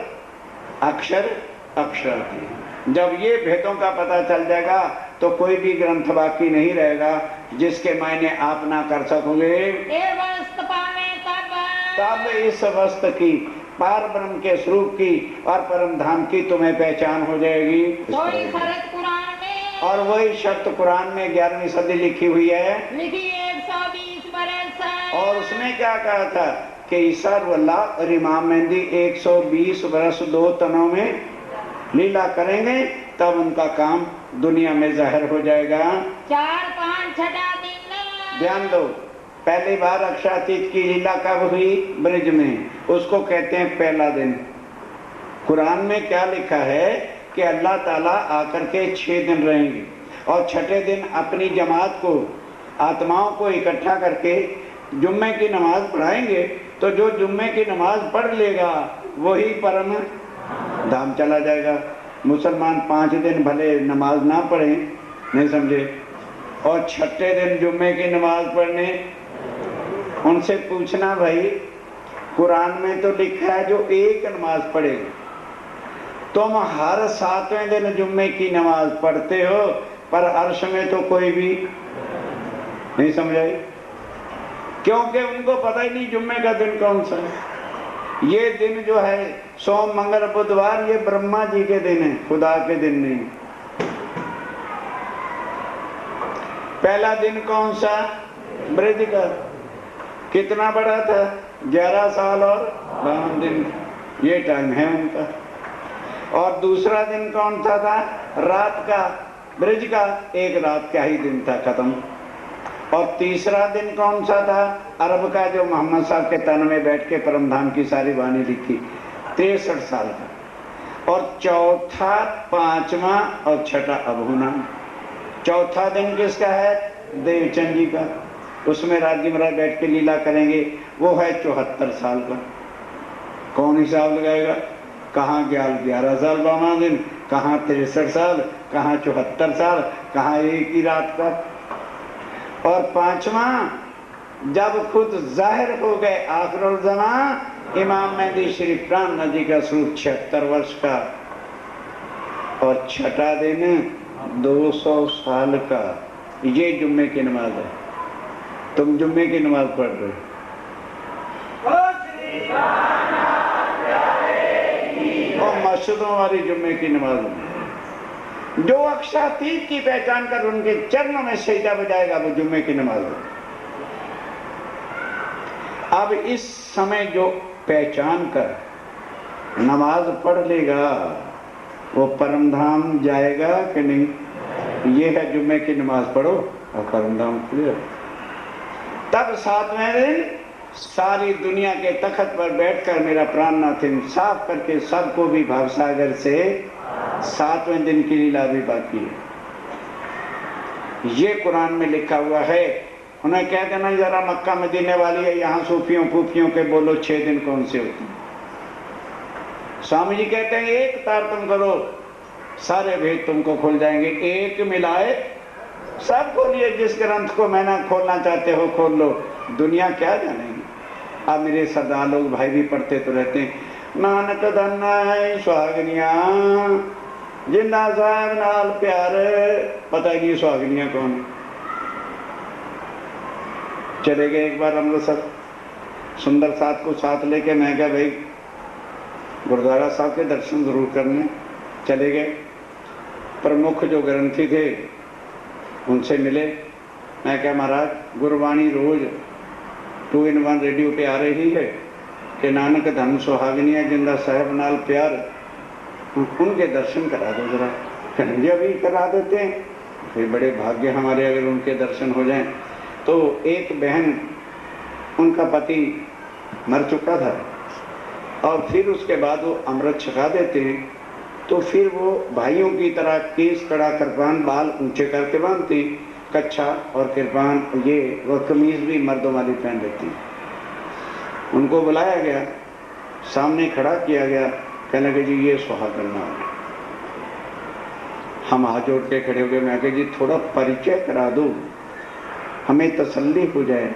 [SPEAKER 2] अक्षर अक्षर की जब ये भेदों का पता चल जाएगा तो कोई भी ग्रंथ बाकी नहीं रहेगा जिसके मायने आप ना कर सकोगे।
[SPEAKER 3] ये वस्तु पावे
[SPEAKER 2] तब इस वस्तु की, पार ब्रह्म के स्वरूप की और परम धाम की तुम्हें पहचान हो जाएगी।
[SPEAKER 3] कोई शरत कुरान में
[SPEAKER 2] और वही शब्द कुरान में 11वीं सदी लिखी हुई है,
[SPEAKER 3] लिखी 120 बरस।
[SPEAKER 2] और उसने क्या कहा था कि ईसा वल्लाह और इमाम मेहंदी 120 वर्ष 2 तनों में लीला करेंगे, तब उनका काम दुनिया में जाहिर हो जाएगा।
[SPEAKER 3] 4, 5, 6 दिन
[SPEAKER 2] ध्यान दो, पहली बार अक्षातीत की लीला कब हुई? ब्रिज में, उसको कहते हैं पहला दिन। कुरान में क्या लिखा है कि अल्लाह ताला आकर के 6 दिन रहेंगे और 6ठे दिन अपनी जमात को, आत्माओं को इकट्ठा करके जुम्मे की नमाज पढ़ाएंगे। तो जो जुम्मे की नमाज पढ़ लेगा वही परम धाम चला जाएगा। मुसलमान 5 दिन भले नमाज ना पढ़े, नहीं समझे, और 6ठे दिन जुम्मे की नमाज पढ़ने, उनसे पूछना भाई कुरान में तो लिखा है जो एक नमाज पढ़ेगा, तुम हर 7वें दिन जुम्मे की नमाज पढ़ते हो, पर अर्श में तो कोई भी नहीं समझाई, क्योंकि उनको पता ही नहीं जुम्मे का दिन कौन सा है। ये दिन जो है सोम मंगल बुधवार, ये ब्रह्मा जी के दिन है, खुदा के दिन नहीं। पहला दिन कौन सा? ब्रज का। कितना बड़ा था? 11 साल और 52 दिन, ये टाइम है उनका। और दूसरा दिन कौन सा था? रात का, ब्रज का 1 रात का ही दिन था, खत्म। और तीसरा दिन कौन सा था? अरब का, जो मोहम्मद साहब के तन में बैठ के परमधाम की सारी वाणी लिखी, 63 साल का। और चौथा, पांचवा और छठा अभूना। चौथा दिन किसका है? देवचंद जी का। उसमें राजी महाराज बैठ के लीला करेंगे, वो है 74 साल का। कौन हिसाब लगाएगा? कहाँ 11 साल 52 दिन, कहाँ 63 साल, कहाँ 74 साल, कहाँ एक ही रात का। और पांचवा, जब खुद जाहिर हो गए आखिरुल ज़मा, इमाम मेहदी शरीफ प्राण नदी का स्वरूप 76 वर्ष का। और छठा दिन 200 साल का। ये जुम्मे की नमाज है। तुम जुम्मे की नमाज पढ़ रहे हो, और मस्जिदों वाली जुम्मे की नमाज है। जो अक्षातीत की पहचान कर उनके चरणों में सजदा बजाएगा, वो जुम्मे की नमाज है। अब इस समय जो पहचान कर नमाज पढ़ लेगा, वो परमधाम जाएगा कि नहीं? ये है जुम्मे की नमाज पढ़ो और परमधाम खुले। तब 7वें दिन सारी दुनिया के तख्त पर बैठकर मेरा प्राणनाथ इंसाफ करके सबको भी भावसागर से 7वें दिन की लीला भी बाकी है। ये कुरान में लिखा हुआ है। उन्हें कह देना जरा मक्का मदीने वाली है, यहाँ सूफियों फूफियों के बोलो 6 दिन कौन से होते हैं। स्वामी जी कहते हैं एक तार तुम करो, सारे भेद तुमको खुल जाएंगे। एक मिलाए सब खोलिए, जिस ग्रंथ को मैं ना खोलना चाहते हो खोल लो, दुनिया क्या जानेगी। अब मेरे सरदार लोग भाई भी पढ़ते तो रहते हैं, नानक धन्ना है सुहागनिया, जिंदा साहब नाल प्यार। पता ही नहीं सुहागनिया कौन है। चले गए एक बार अमृतसर, सुंदर साथ को साथ लेके। मैं क्या भाई गुरुद्वारा साहब के दर्शन जरूर करने चले गए। प्रमुख जो ग्रंथी थे उनसे मिले। मैं क्या महाराज गुरबाणी रोज 2 in 1 रेडियो पे आ रही है कि नानक धन सुहागनिया जिंदा साहब नाल प्यार, उनके दर्शन करा दो जरा। कन्हैया भी करा देते हैं, फिर बड़े भाग्य हमारे अगर उनके दर्शन हो जाएं। तो एक बहन, उनका पति मर चुका था और फिर उसके बाद वो अमृत छका देते हैं, तो फिर वो भाइयों की तरह केस कड़ा कृपान बाल ऊंचे करके बांधती, कच्छा और कृपान, ये वो कमीज भी मर्दों वाली पहन लेती। उनको बुलाया गया, सामने खड़ा किया गया, कहने लगे जी ये सुहागन नाम है। हम हाथ जोड़ के खड़े हो गए। मैं कहा जी थोड़ा परिचय करा दो, हमें तसल्ली हो जाए।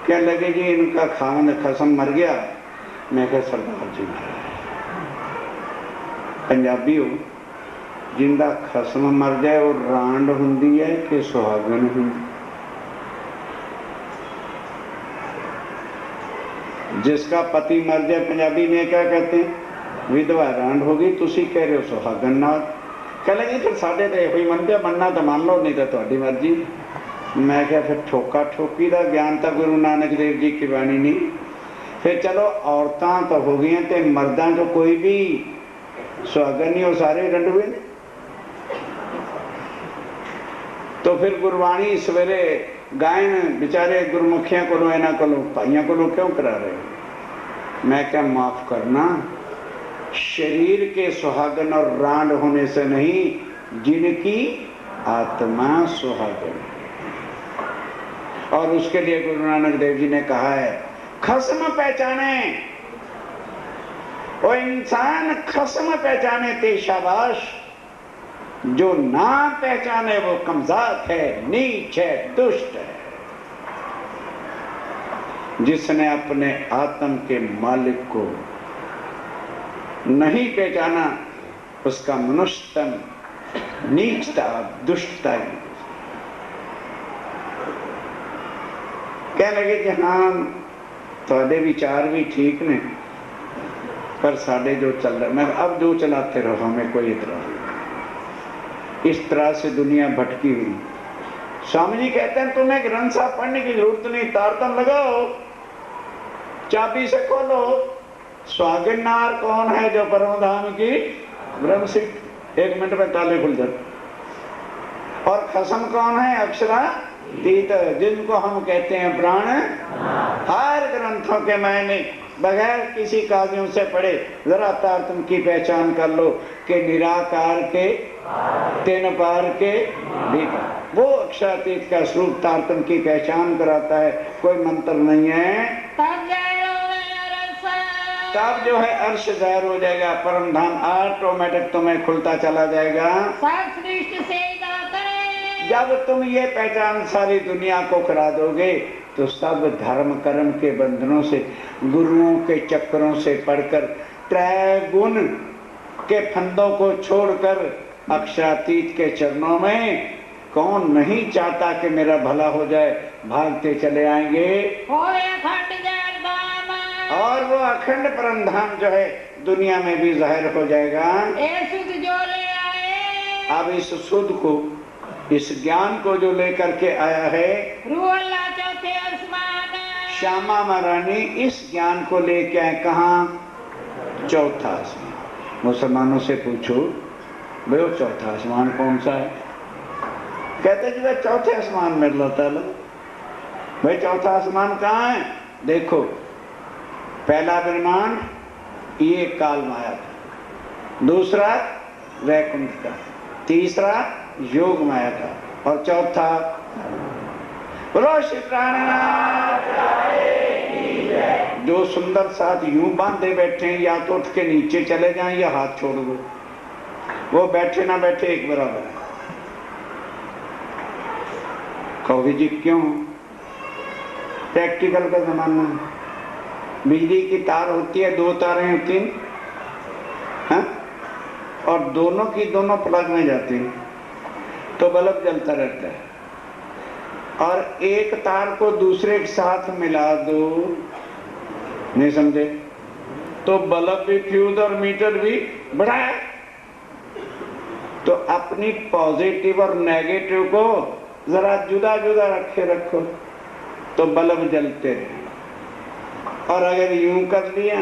[SPEAKER 2] क्या लगे जी इनका खान खसम मर गया। मैं कहा सरदार जी पंजाबी हो, जिंदा खसम मर जाए और रांड हुंदी है कि सुहागन हुंदी। जिसका पति मर जाए पंजाबी में क्या कहते हैं? विधवा रांड होगी। तुसी कह रहे हो सुहागन नाल। कह लगे फिर साढ़े तो यही मनते, मनना तो मान लो, नहीं तो तुहाडी मर्जी। मैं क्या फिर ठोका ठोकी का ज्ञान तो गुरु नानक देव जी की बाणी नहीं। फिर चलो औरतां तो हो गई ते मर्दां तो कोई भी सुहागन नहीं, हो सारे रंडुए ने। तो फिर गुरबाणी सवेरे गायन बेचारे गुरमुखियां को इन्हों को भाइयों को क्यों करा रहे हो? मैं क्या माफ करना, शरीर के सुहागन और रांड होने से नहीं, जिनकी आत्मा सुहागन। और उसके लिए गुरु नानक देव जी ने कहा है खस्म पहचाने, वो इंसान खस्म पहचाने ते शाबाश, जो ना पहचाने वो कमज़ात है, नीच है, दुष्ट है। जिसने अपने आत्म के मालिक को नहीं पहचाना, उसका मनुष्यतम नीचता दुष्टता है। कह लगे कि हाँ थोड़े विचार भी ठीक ने, पर साढ़े जो चल रहा, मैं अब जो चलाते रहो, हमें कोई इतराज नहीं। इस तरह से दुनिया भटकी हुई, स्वामी जी कहते हैं तुम्हें ग्रंथ साहब पढ़ने की जरूरत नहीं, तारतम लगाओ, चाबी से खोलो। स्वागिनार कौन है? जो परम धाम की ब्रह्म सिद्ध 1 मिनट में ताले खुल जाते। और खसम कौन है? अक्षरातीत, जिनको हम कहते हैं प्राण। हर ग्रंथों के मैंने बगैर किसी काव्यों से पढ़े जरा तारतम की पहचान कर लो कि निराकार के तीन पार के भीतर वो अक्षरातीत का स्वरूप तारतम की पहचान कराता है। कोई मंत्र नहीं है। तब जो है अर्श जाहिर हो जाएगा, परम धाम ऑटोमेटिक तुम्हें खुलता चला जाएगा। जब तुम ये पहचान सारी दुनिया को करा दोगे तो सब धर्म कर्म के बंधनों से, गुरुओं के चक्रों से पढ़कर, त्रैगुण के फंदों को छोड़कर अक्षरातीत के चरणों में कौन नहीं चाहता कि मेरा भला हो जाए, भागते चले आएंगे। और वो अखंड परम धाम जो है दुनिया में भी जाहिर हो जाएगा। अब इस सुध को, इस ज्ञान को जो लेकर के आया है श्यामा महारानी, इस ज्ञान को लेके आए कहाँ? चौथा आसमान। मुसलमानों से पूछो भाई वो चौथा आसमान कौन सा है? कहते जी भाई चौथे आसमान में अल्लाह ताला। भाई चौथा आसमान कहाँ है? देखो, पहला ब्रह्मांड ये काल माया था, दूसरा वैकुंठ का, तीसरा योग माया का, और चौथा बोलो श्री प्राणनाथ। जो सुंदर साथ यूं बांधे बैठे हैं, या तो उठ के नीचे चले जाएं या हाथ छोड़ दो, वो बैठे ना बैठे एक बराबर है। कहोगे जी क्यों? प्रैक्टिकल का जमाना है। बिजली की तार होती है, 2 तारें होती हैं, हाँ? और दोनों की दोनों प्लग में जाती हैं तो बल्ब जलता रहता है। और एक तार को दूसरे के साथ मिला दो, नहीं समझे, तो बल्ब भी फ्यूज और मीटर भी बढ़ा है। तो अपनी पॉजिटिव और नेगेटिव को जरा जुदा जुदा रखो तो बल्ब जलते हैं। और अगर यूं कर दिया,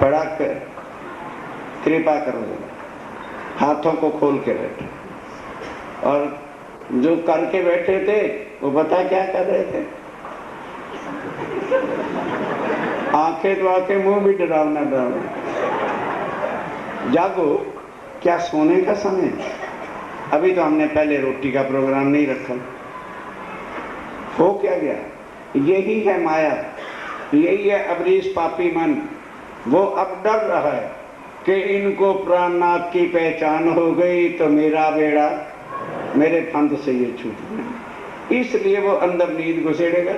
[SPEAKER 2] बड़ा कृपा करो, हाथों को खोल के बैठे, और जो करके बैठे थे वो पता क्या कर रहे थे? आंखें तो आके मुंह भी डरावना डरावना। जागो, क्या सोने का समय? अभी तो हमने पहले रोटी का प्रोग्राम नहीं रखा। हो क्या गया? यही है माया, यही है अबरीश पापी मन। वो अब डर रहा है कि इनको प्राणनाथ की पहचान हो गई तो मेरा बेड़ा, मेरे फंद से ये छूट गया। इसलिए वो अंदर नींद घुसेड़ेगा,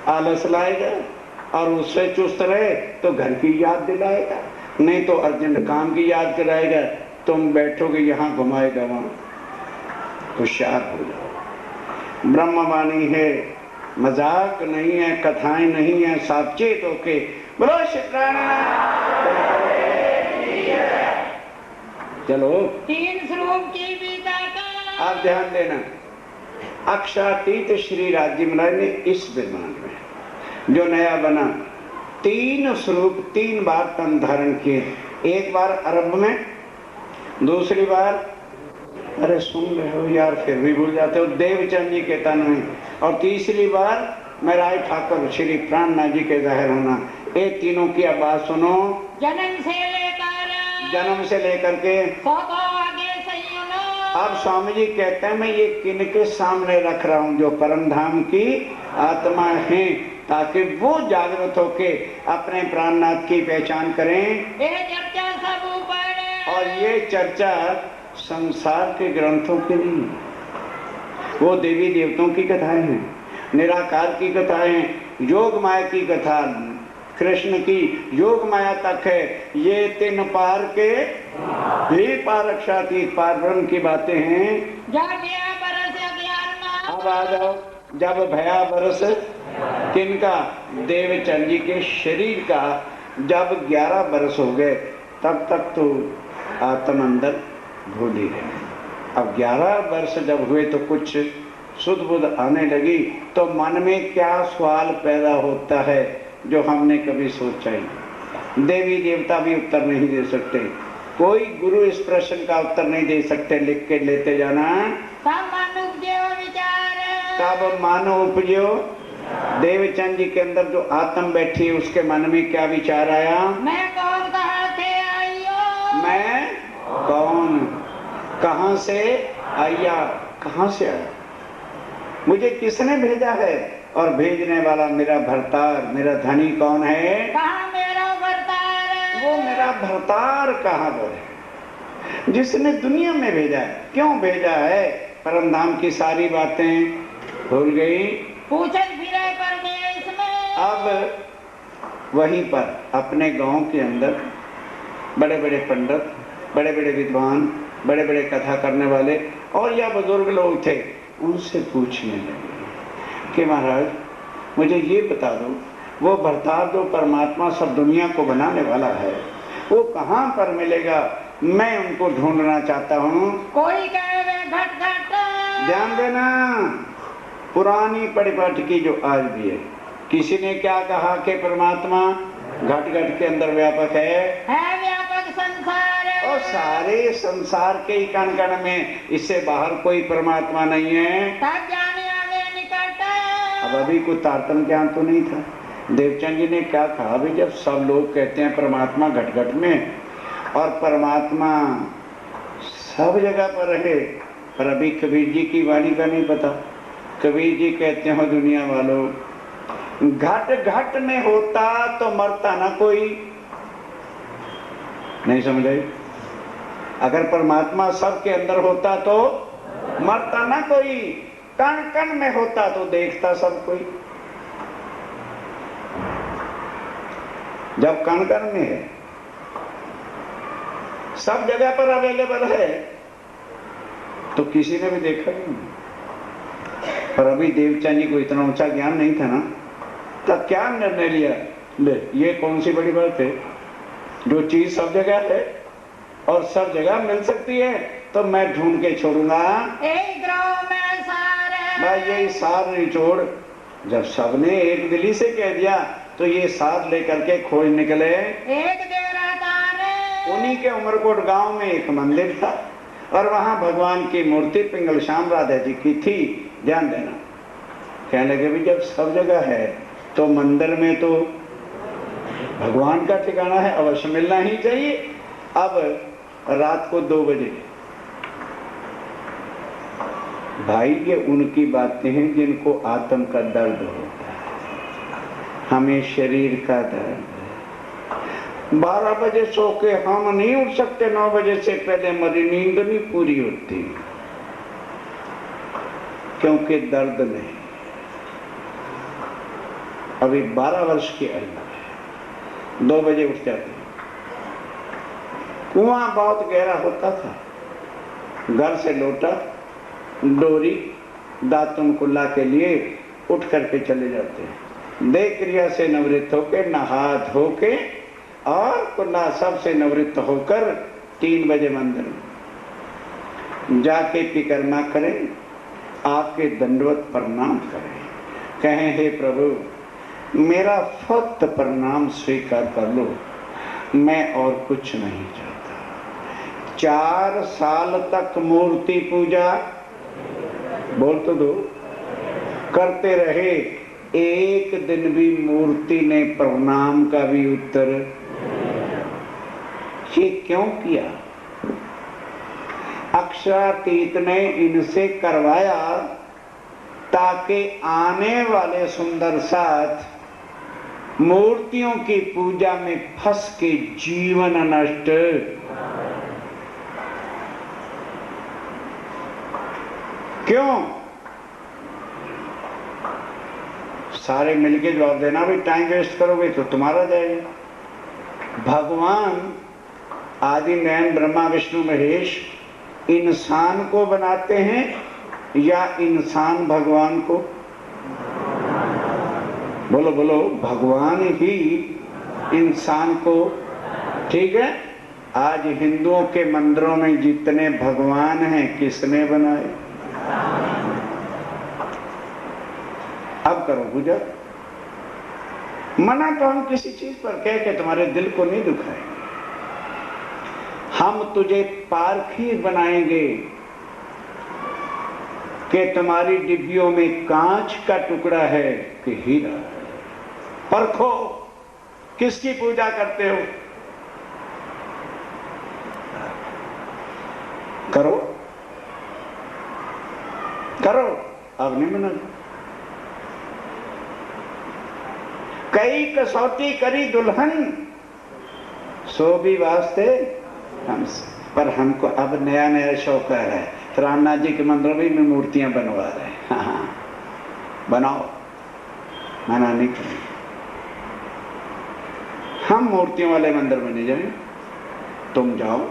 [SPEAKER 2] आलस लाएगा, और उससे चुस्त रहे तो घर की याद दिलाएगा, नहीं तो अर्जेंट काम की याद कराएगा। तुम बैठोगे यहाँ, घुमाएगा वहां। होशियार हो जाओ। ब्रह्मवाणी है, मजाक नहीं है, कथाएं नहीं है, सावचेत होके बोलो श्री प्राणनाथ। चलो,
[SPEAKER 3] 3 स्वरूप की विदा का
[SPEAKER 2] आप ध्यान देना। अक्षरातीत श्री राज्य महाराज ने इस ब्रह्मांड में जो नया बना, 3 स्वरूप 3 बार तन धारण किए। एक बार अरब में, दूसरी बार, अरे सुन रहे हो यार, फिर भी भूल जाते हो, देवचंद जी के तन में, और तीसरी बार मेराय ठाकुर श्री प्राणनाथ जी के जाहिर होना। ये तीनों की अब बात सुनो। जन्म से लेकर के
[SPEAKER 3] आगे संयुनो।
[SPEAKER 2] अब स्वामी जी कहते हैं मैं ये किन के सामने रख रहा हूँ? जो परम धाम की आत्मा है, ताकि वो जागृत होके अपने प्राणनाथ की पहचान करें।
[SPEAKER 3] ये चर्चा सब ऊपर,
[SPEAKER 2] और ये चर्चा संसार के ग्रंथों के लिए, वो देवी देवताओं की कथाएं हैं, निराकार की कथाएं, योग माया की कथा, कृष्ण की योग माया तक है। ये 3 पार के भी पार अक्षरातीत पार ब्रह्म की बातें हैं। अब आ जाओ, जब भया बरस किनका? देवचंद जी के शरीर का जब 11 बरस हो गए, तब तक तो आत्म अंदर भूल ही रहे। अब 11 वर्ष जब हुए तो कुछ सुध बुध आने लगी, तो मन में क्या सवाल पैदा होता है जो हमने कभी सोचा ही। देवी देवता भी उत्तर नहीं दे सकते, कोई गुरु इस प्रश्न का उत्तर नहीं दे सकते। लिख के लेते जाना।
[SPEAKER 3] तब मन उपजो विचार,
[SPEAKER 2] तब मन उपजो। देवचंद जी के अंदर जो आत्म बैठी है उसके मन में क्या विचार आया?
[SPEAKER 3] मैं कौन कहाँ थे आइयो,
[SPEAKER 2] मैं कौन कहां से आया, कहां से आया, मुझे किसने भेजा है, और भेजने वाला मेरा भरतार, मेरा धनी कौन है?
[SPEAKER 3] कहाँ मेरा भरतार,
[SPEAKER 2] वो मेरा भरतार कहाँ पर है जिसने दुनिया में भेजा है? क्यों भेजा है? परम धाम की सारी बातें भूल गई,
[SPEAKER 3] पूछत फिरे परदेश में।
[SPEAKER 2] अब वहीं पर अपने गांव के अंदर बड़े बड़े पंडित, बड़े बड़े विद्वान, बड़े बड़े कथा करने वाले और या बुजुर्ग लोग थे, उनसे पूछने लगे कि महाराज मुझे ये बता दो, वो भरतार जो परमात्मा सब दुनिया को बनाने वाला है वो कहाँ पर मिलेगा? मैं उनको ढूंढना चाहता हूँ।
[SPEAKER 3] कोई कहे वे घट घट,
[SPEAKER 2] ध्यान देना, पुरानी परिपाटी की जो आज भी है। किसी ने क्या कहा कि परमात्मा घट घट के अंदर व्यापक है
[SPEAKER 3] व्यापक संसार,
[SPEAKER 2] और सारे संसार के ही कण कण में, इससे बाहर कोई परमात्मा नहीं है।
[SPEAKER 3] तब जाने आवे निकट।
[SPEAKER 2] अब अभी कोई तारतम्य ज्ञान तो नहीं था। देवचंद जी ने क्या कहा? भाई जब सब लोग कहते हैं परमात्मा घट घट में और परमात्मा सब जगह पर रहे, पर अभी कबीर जी की वाणी का नहीं पता। कबीर जी कहते हो दुनिया वालों, घट घट में होता तो मरता ना कोई। नहीं समझ आई? अगर परमात्मा सब के अंदर होता तो मरता ना कोई, कण कण में होता तो देखता सब कोई। जब कण कण में है, सब जगह पर अवेलेबल है, तो किसी ने भी देखा नहीं। पर अभी देवचंद जी को इतना ऊंचा ज्ञान नहीं था ना, तब क्या निर्णय लिया? ले, ये कौन सी बड़ी बात है, जो चीज सब जगह है और सब जगह मिल सकती है तो मैं ढूंढ के छोड़ूंगा। भाई यही सार निचोड़, जब सबने एक दिली से कह दिया तो ये सार लेकर के खोज निकले।
[SPEAKER 3] एक
[SPEAKER 2] उन्हीं के उमरकोट गांव में एक मंदिर था और वहां भगवान की मूर्ति पिंगल श्याम राधा जी की थी। ध्यान देना, कहने लगे भी जब सब जगह है तो मंदिर में तो भगवान का ठिकाना है, अवश्य मिलना ही चाहिए। अब रात को 2 बजे, भाई ये उनकी बातें हैं जिनको आत्म का दर्द होता है, हमें शरीर का दर्द है। 12 बजे सो के हम नहीं उठ सकते, 9 बजे से पहले हमारी नींद नहीं पूरी होती, क्योंकि दर्द नहीं। अभी 12 वर्ष की आयु है, 2 बजे उठ जाते। कुआं बहुत गहरा होता था, घर से लोटा डोरी दातुन कुल्ला के लिए उठ करके चले जाते हैं। देह क्रिया से निवृत्त होकर, नहा धो के और कुल्ला सब से निवृत्त होकर 3 बजे मंदिर में जाके परिक्रमा करें, आपके दंडवत प्रणाम करें, कहें हे प्रभु मेरा फक्त प्रणाम स्वीकार कर लो, मैं और कुछ नहीं चाहता। 4 साल तक मूर्ति पूजा, बोल तो दो, करते रहे, एक दिन भी मूर्ति ने प्रणाम का भी उत्तर। ये क्यों किया? अक्षरातीत ने इनसे करवाया ताकि आने वाले सुंदर साथ मूर्तियों की पूजा में फंस के जीवन नष्ट। क्यों? सारे मिलके जवाब देना, भी टाइम वेस्ट करोगे तो तुम्हारा जाएगा। भगवान आदि नयन ब्रह्मा विष्णु महेश इंसान को बनाते हैं या इंसान भगवान को? बोलो बोलो, भगवान ही इंसान को, ठीक है, आज हिंदुओं के मंदिरों में जितने भगवान हैं किसने बनाए? अब करो पूजा। मना तो हम किसी चीज पर कह के तुम्हारे दिल को नहीं दुखाएंगे। हम तुझे पारखी बनाएंगे कि तुम्हारी डिब्बियों में कांच का टुकड़ा है कि हीरा है। परखो किसकी पूजा करते हो। करो करो, अब नहीं मना। कई कसौटी करी दुल्हन सो भी वास्ते हमसे, पर हमको अब नया नया शौक आ रहा है। रामनाथ जी के मंदिरों में मूर्तियां बनवा रहे हैं। हाँ हाँ बनाओ, मना नहीं करेंगे। हम मूर्तियों वाले मंदिर में नहीं जाएंगे, तुम जाओ।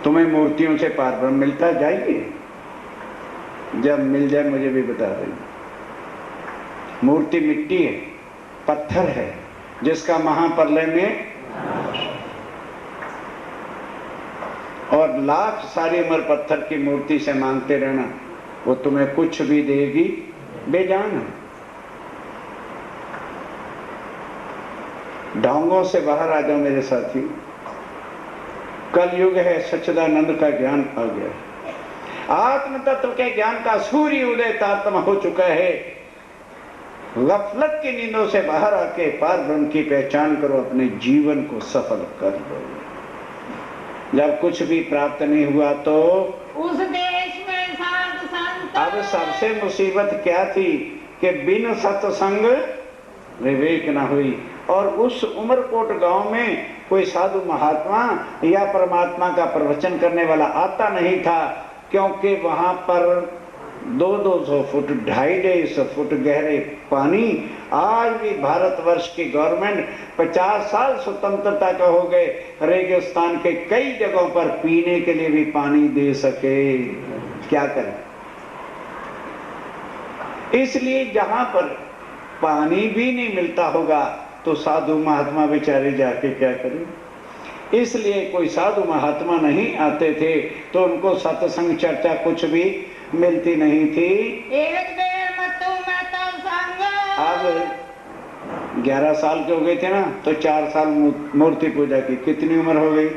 [SPEAKER 2] तुम्हें मूर्तियों से पार ब्रह्म मिलता जाएगी? जब मिल जाए मुझे भी बता देंगे। मूर्ति मिट्टी है, पत्थर है, जिसका महाप्रलय में और लाख सारी उम्र पत्थर की मूर्ति से मांगते रहना, वो तुम्हें कुछ भी देगी बेजान। ढोंगों से बाहर आ जाओ मेरे साथी। कल युग है, सच्चिदानंद का ज्ञान आ गया। आत्म तत्व के ज्ञान का सूर्य उदय तारतम हो चुका है। गफलत की नींदों से बाहर आके पार ब्रह्म की पहचान करो, अपने जीवन को सफल कर लो। जब कुछ भी प्राप्त नहीं हुआ तो
[SPEAKER 3] उस देश में साधु संत।
[SPEAKER 2] अब सबसे मुसीबत क्या थी कि बिन सत्संग विवेक न हुई। और उस उमरकोट गांव में कोई साधु महात्मा या परमात्मा का प्रवचन करने वाला आता नहीं था, क्योंकि वहां पर 200 फुट 250 फुट गहरे पानी। आज भी भारतवर्ष की गवर्नमेंट 50 साल स्वतंत्रता का हो गए, रेगिस्तान के कई जगहों पर पीने के लिए भी पानी दे सके। क्या करें? इसलिए जहां पर पानी भी नहीं मिलता होगा तो साधु महात्मा बेचारे जाके क्या करें। इसलिए कोई साधु महात्मा नहीं आते थे तो उनको सत्संग चर्चा कुछ भी मिलती नहीं थी।
[SPEAKER 3] एक देर मतु महता संग।
[SPEAKER 2] अब 11 साल के हो गए थे ना, तो 4 साल मूर्ति पूजा की। कितनी उम्र हो गई?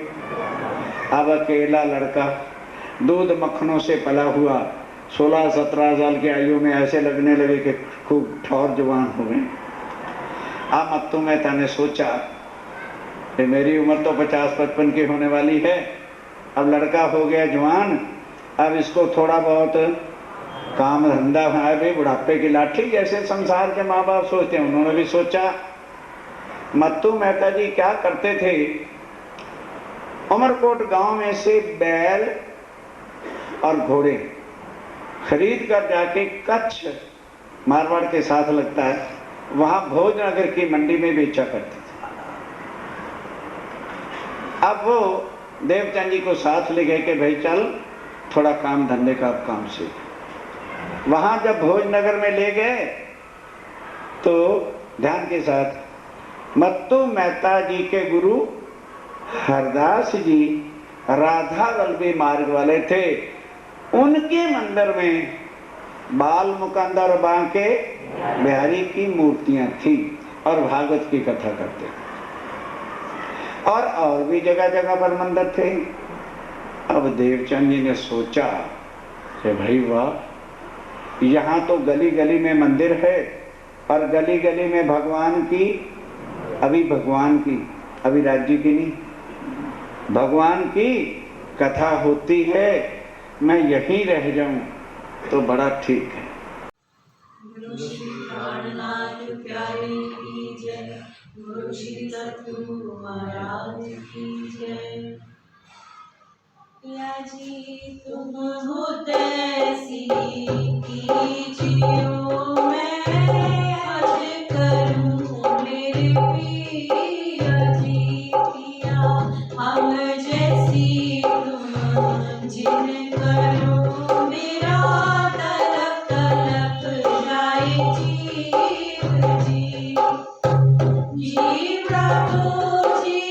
[SPEAKER 2] अब अकेला लड़का दूध मक्खनों से पला हुआ 16-17 साल की आयु में ऐसे लगने लगे कि खूब ठौर जवान हो गए। अब मत्तू मेहता ने सोचा कि मेरी उम्र तो 50-55 की होने वाली है, अब लड़का हो गया जवान, अब इसको थोड़ा बहुत काम धंधा है भी, बुढ़ापे की लाठी जैसे संसार के माँ बाप सोचते हैं, उन्होंने भी सोचा। मत्तू मेहता जी क्या करते थे, उमरकोट गांव में से बैल और घोड़े खरीद कर जाके कच्छ मारवाड़ के साथ लगता है, वहां भोजनगर की मंडी में बेचा करते थे। अब वो देवचंद जी को साथ ले गए कि भाई चल थोड़ा काम धंधे का काम से। वहां जब भोजनगर में ले गए तो ध्यान के साथ मत्तू मेहता जी के गुरु हरदास जी राधा वल्लभी मार्ग वाले थे। उनके मंदिर में बाल मुकंदर बांके बिहारी की मूर्तियां थी और भागवत की कथा करते थे, और भी जगह जगह पर मंदिर थे। अब देवचंद जी ने सोचा कि भाई वाह, यहाँ तो गली गली में मंदिर है और गली गली में भगवान की, अभी राज्य की नहीं, भगवान की कथा होती है। मैं यहीं रह जाऊं तो बड़ा ठीक है।
[SPEAKER 1] गुरु श्री प्राणनाथ प्यारे की जय। गुरु श्री सतगुरु महाराज की जय। या जी तुम हो तैसी कीजियो, मैं आज करूं मेरे पिया जी पिया। हम जैसी तुम जिन करो, मेरा तलप तलप जाए जीव जी। जी प्रभु जी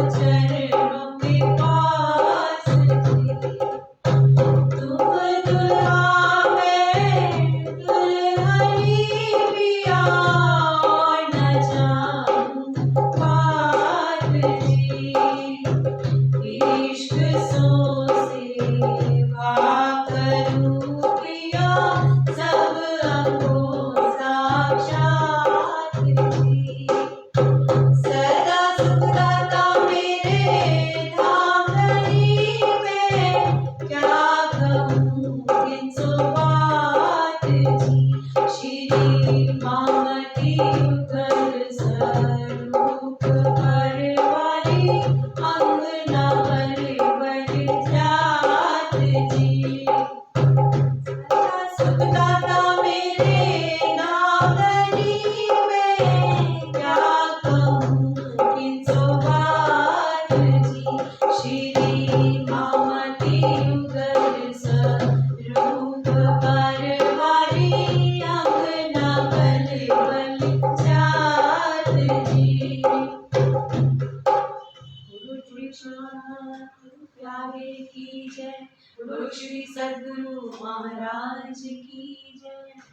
[SPEAKER 1] चरणों के पास जी। तुम दुल्हा मैं दुल्हनी पिया और न जानूं बात जी। इश्क सो सेवा करूं पिया सब अंगों साक्षात जी। सदा सुखदाता मेरे धाम धनी में क्या कहूँ किन सो बात जी। श्री मामती युगल स्वरूप परवारी अंगना बल बल जात जी। सदा सुखदाता मेरे नाम धनी में क्या कहूँ किन सो बात जी। श्री मामती युगल स्वरूप परवारी अंगना बल बल जात जी। गुरु श्री प्यारे की जय। गुरु श्री सद्गुरु महाराज की जय।